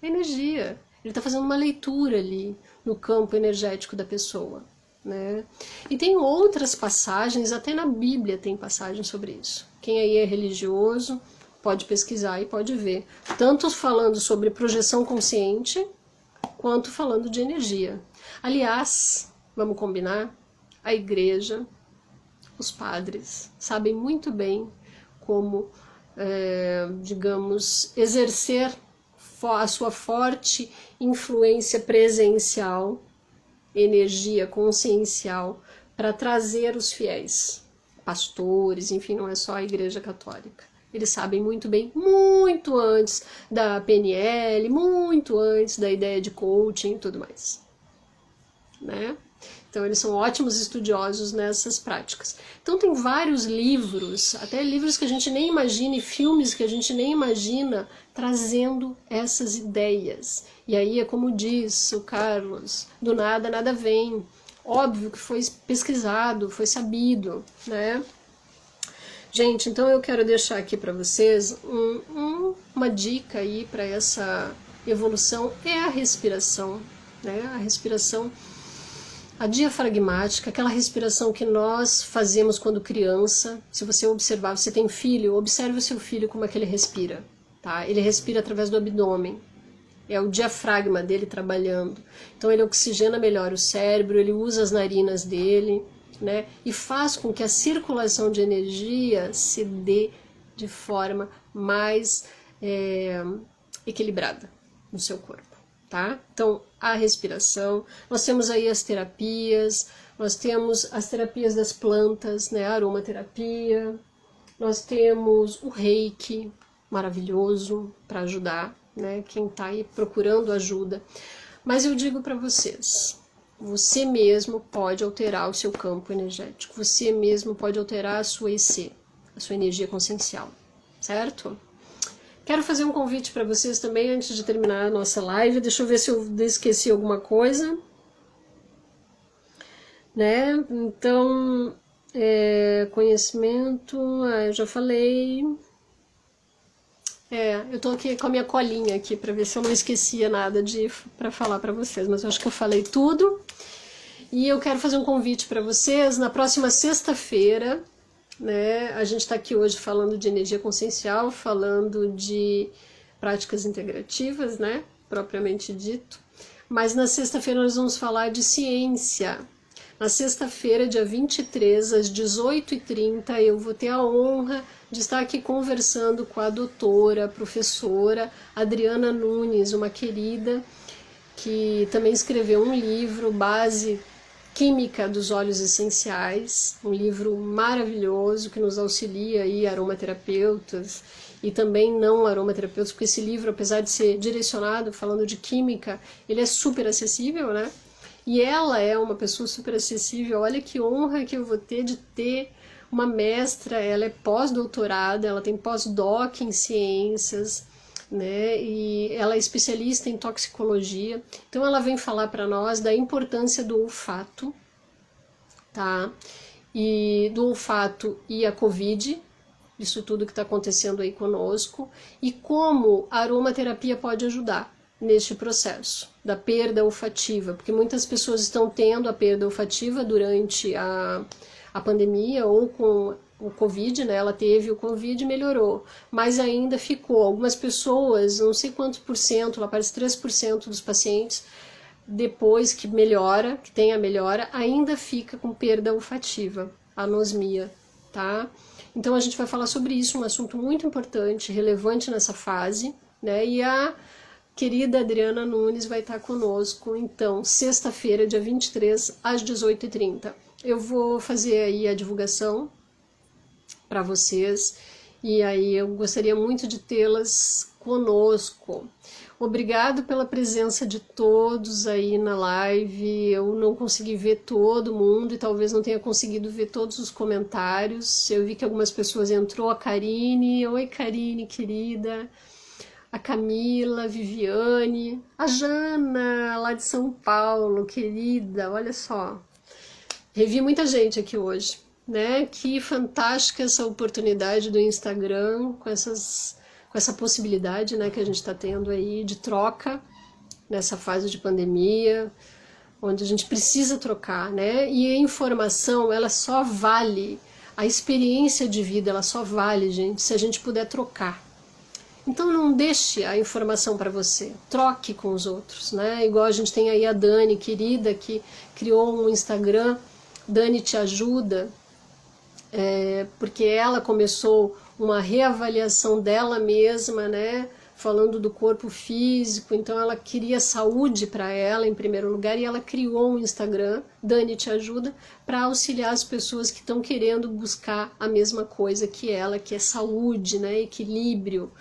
É energia. Ele está fazendo uma leitura ali no campo energético da pessoa, né? E tem outras passagens, até na Bíblia tem passagens sobre isso. Quem aí é religioso pode pesquisar e pode ver. Tanto falando sobre projeção consciente, quanto falando de energia. Aliás, vamos combinar, a igreja, os padres, sabem muito bem como, digamos, exercer a sua forte influência presencial, energia consciencial, para trazer os fiéis, pastores, enfim, não é só a Igreja Católica. Eles sabem muito bem, muito antes da PNL, muito antes da ideia de coaching e tudo mais, né? Então eles são ótimos estudiosos nessas práticas. Então tem vários livros, até livros que a gente nem imagina e filmes que a gente nem imagina, trazendo essas ideias. E aí é como diz o Carlos, do nada nada vem. Óbvio que foi pesquisado, foi sabido, né? Gente, então eu quero deixar aqui para vocês uma dica aí para essa evolução, é a respiração, né? A respiração, a diafragmática, aquela respiração que nós fazemos quando criança. Se você observar, você tem filho, observe o seu filho como é que ele respira, tá? Ele respira através do abdômen, é o diafragma dele trabalhando. Então ele oxigena melhor o cérebro, ele usa as narinas dele, né? E faz com que a circulação de energia se dê de forma mais equilibrada no seu corpo. Tá? Então, a respiração, nós temos aí as terapias, nós temos as terapias das plantas, né? A aromaterapia, nós temos o reiki, maravilhoso para ajudar, né? Quem está aí procurando ajuda. Mas eu digo para vocês, você mesmo pode alterar o seu campo energético, você mesmo pode alterar a sua EC, a sua energia consciencial, certo? Quero fazer um convite para vocês também antes de terminar a nossa live. Deixa eu ver se eu esqueci alguma coisa, né? Então, conhecimento, eu já falei. Eu tô aqui com a minha colinha aqui para ver se eu não esquecia nada para falar para vocês, mas eu acho que eu falei tudo. E eu quero fazer um convite para vocês na próxima sexta-feira, né? A gente está aqui hoje falando de energia consciencial, falando de práticas integrativas, né? Propriamente dito. Mas na sexta-feira nós vamos falar de ciência. Na sexta-feira, dia 23, às 18h30, eu vou ter a honra de estar aqui conversando com a doutora, professora Adriana Nunes, uma querida que também escreveu um livro, Base Química dos Óleos Essenciais, um livro maravilhoso que nos auxilia aí, aromaterapeutas e também não aromaterapeutas, porque esse livro, apesar de ser direcionado falando de química, ele é super acessível, né? E ela é uma pessoa super acessível. Olha que honra que eu vou ter de ter uma mestra, ela é pós-doutorada, ela tem pós-doc em ciências, né? E ela é especialista em toxicologia. Então ela vem falar para nós da importância do olfato, tá? E do olfato e a Covid, isso tudo que está acontecendo aí conosco, e como a aromaterapia pode ajudar neste processo da perda olfativa, porque muitas pessoas estão tendo a perda olfativa durante a pandemia ou com o Covid, né? Ela teve o Covid e melhorou, mas ainda ficou. Algumas pessoas, não sei quantos por cento, lá parece 3% dos pacientes, depois que melhora, que tem a melhora, ainda fica com perda olfativa, anosmia, tá? Então a gente vai falar sobre isso, um assunto muito importante, relevante nessa fase, né? E a querida Adriana Nunes vai estar conosco, então, sexta-feira, dia 23, às 18h30. Eu vou fazer aí a divulgação para vocês, e aí eu gostaria muito de tê-las conosco. Obrigado pela presença de todos aí na live. Eu não consegui ver todo mundo e talvez não tenha conseguido ver todos os comentários. Eu vi que algumas pessoas entrou, a Karine. Oi, Karine, querida. A Camila, a Viviane, a Jana, lá de São Paulo, querida, olha só. Revi muita gente aqui hoje. né? Que fantástica essa oportunidade do Instagram, com essa possibilidade, né, que a gente está tendo aí de troca nessa fase de pandemia, onde a gente precisa trocar, né? E a informação, ela só vale, a experiência de vida, ela só vale, gente, se a gente puder trocar. Então não deixe a informação para você, troque com os outros, né? Igual a gente tem aí a Dani, querida, que criou um Instagram, Dani Te Ajuda, porque ela começou uma reavaliação dela mesma, né? Falando do corpo físico, então ela queria saúde para ela em primeiro lugar e ela criou um Instagram, Dani Te Ajuda, para auxiliar as pessoas que estão querendo buscar a mesma coisa que ela, que é saúde, né? Equilíbrio.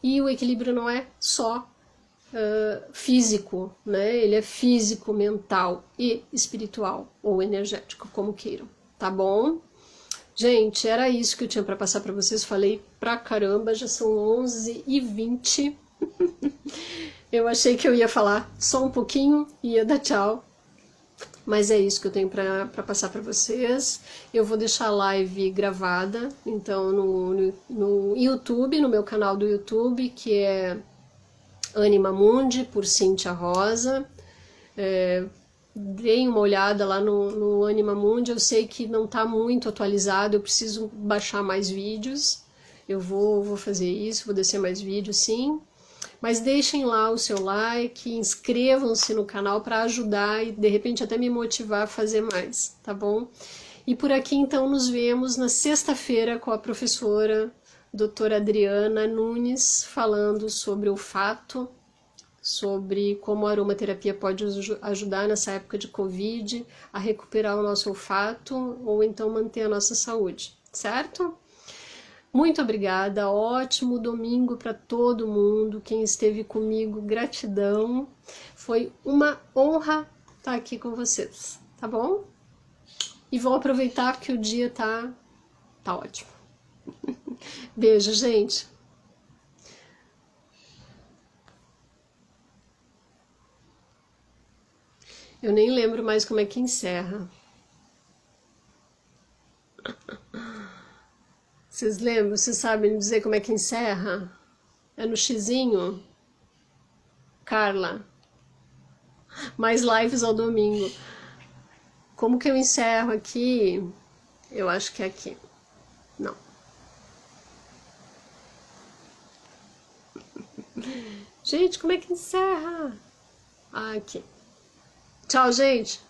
E o equilíbrio não é só físico, né? Ele é físico, mental e espiritual, ou energético, como queiram, tá bom? Gente, era isso que eu tinha para passar para vocês. Falei pra caramba, já são 11h20. Eu achei que eu ia falar só um pouquinho e ia dar tchau. Mas é isso que eu tenho para passar para vocês. Eu vou deixar a live gravada, então no YouTube, no meu canal do YouTube, que é Anima Mundi, por Cíntia Rosa. Dei uma olhada lá no Anima Mundi, eu sei que não está muito atualizado, eu preciso baixar mais vídeos, eu vou fazer isso, vou descer mais vídeos sim, mas deixem lá o seu like, inscrevam-se no canal para ajudar e de repente até me motivar a fazer mais, tá bom? E por aqui então nos vemos na sexta-feira com a professora doutora Adriana Nunes falando sobre olfato, sobre como a aromaterapia pode ajudar nessa época de Covid a recuperar o nosso olfato ou então manter a nossa saúde, certo? Muito obrigada, ótimo domingo para todo mundo, quem esteve comigo, gratidão, foi uma honra estar aqui com vocês, tá bom? E vou aproveitar que o dia tá ótimo. Beijo, gente! Eu nem lembro mais como é que encerra. Vocês lembram? Vocês sabem dizer como é que encerra? É no xizinho? Carla. Mais lives ao domingo. Como que eu encerro aqui? Eu acho que é aqui. Não. Gente, como é que encerra? Ah, aqui. Tchau, gente.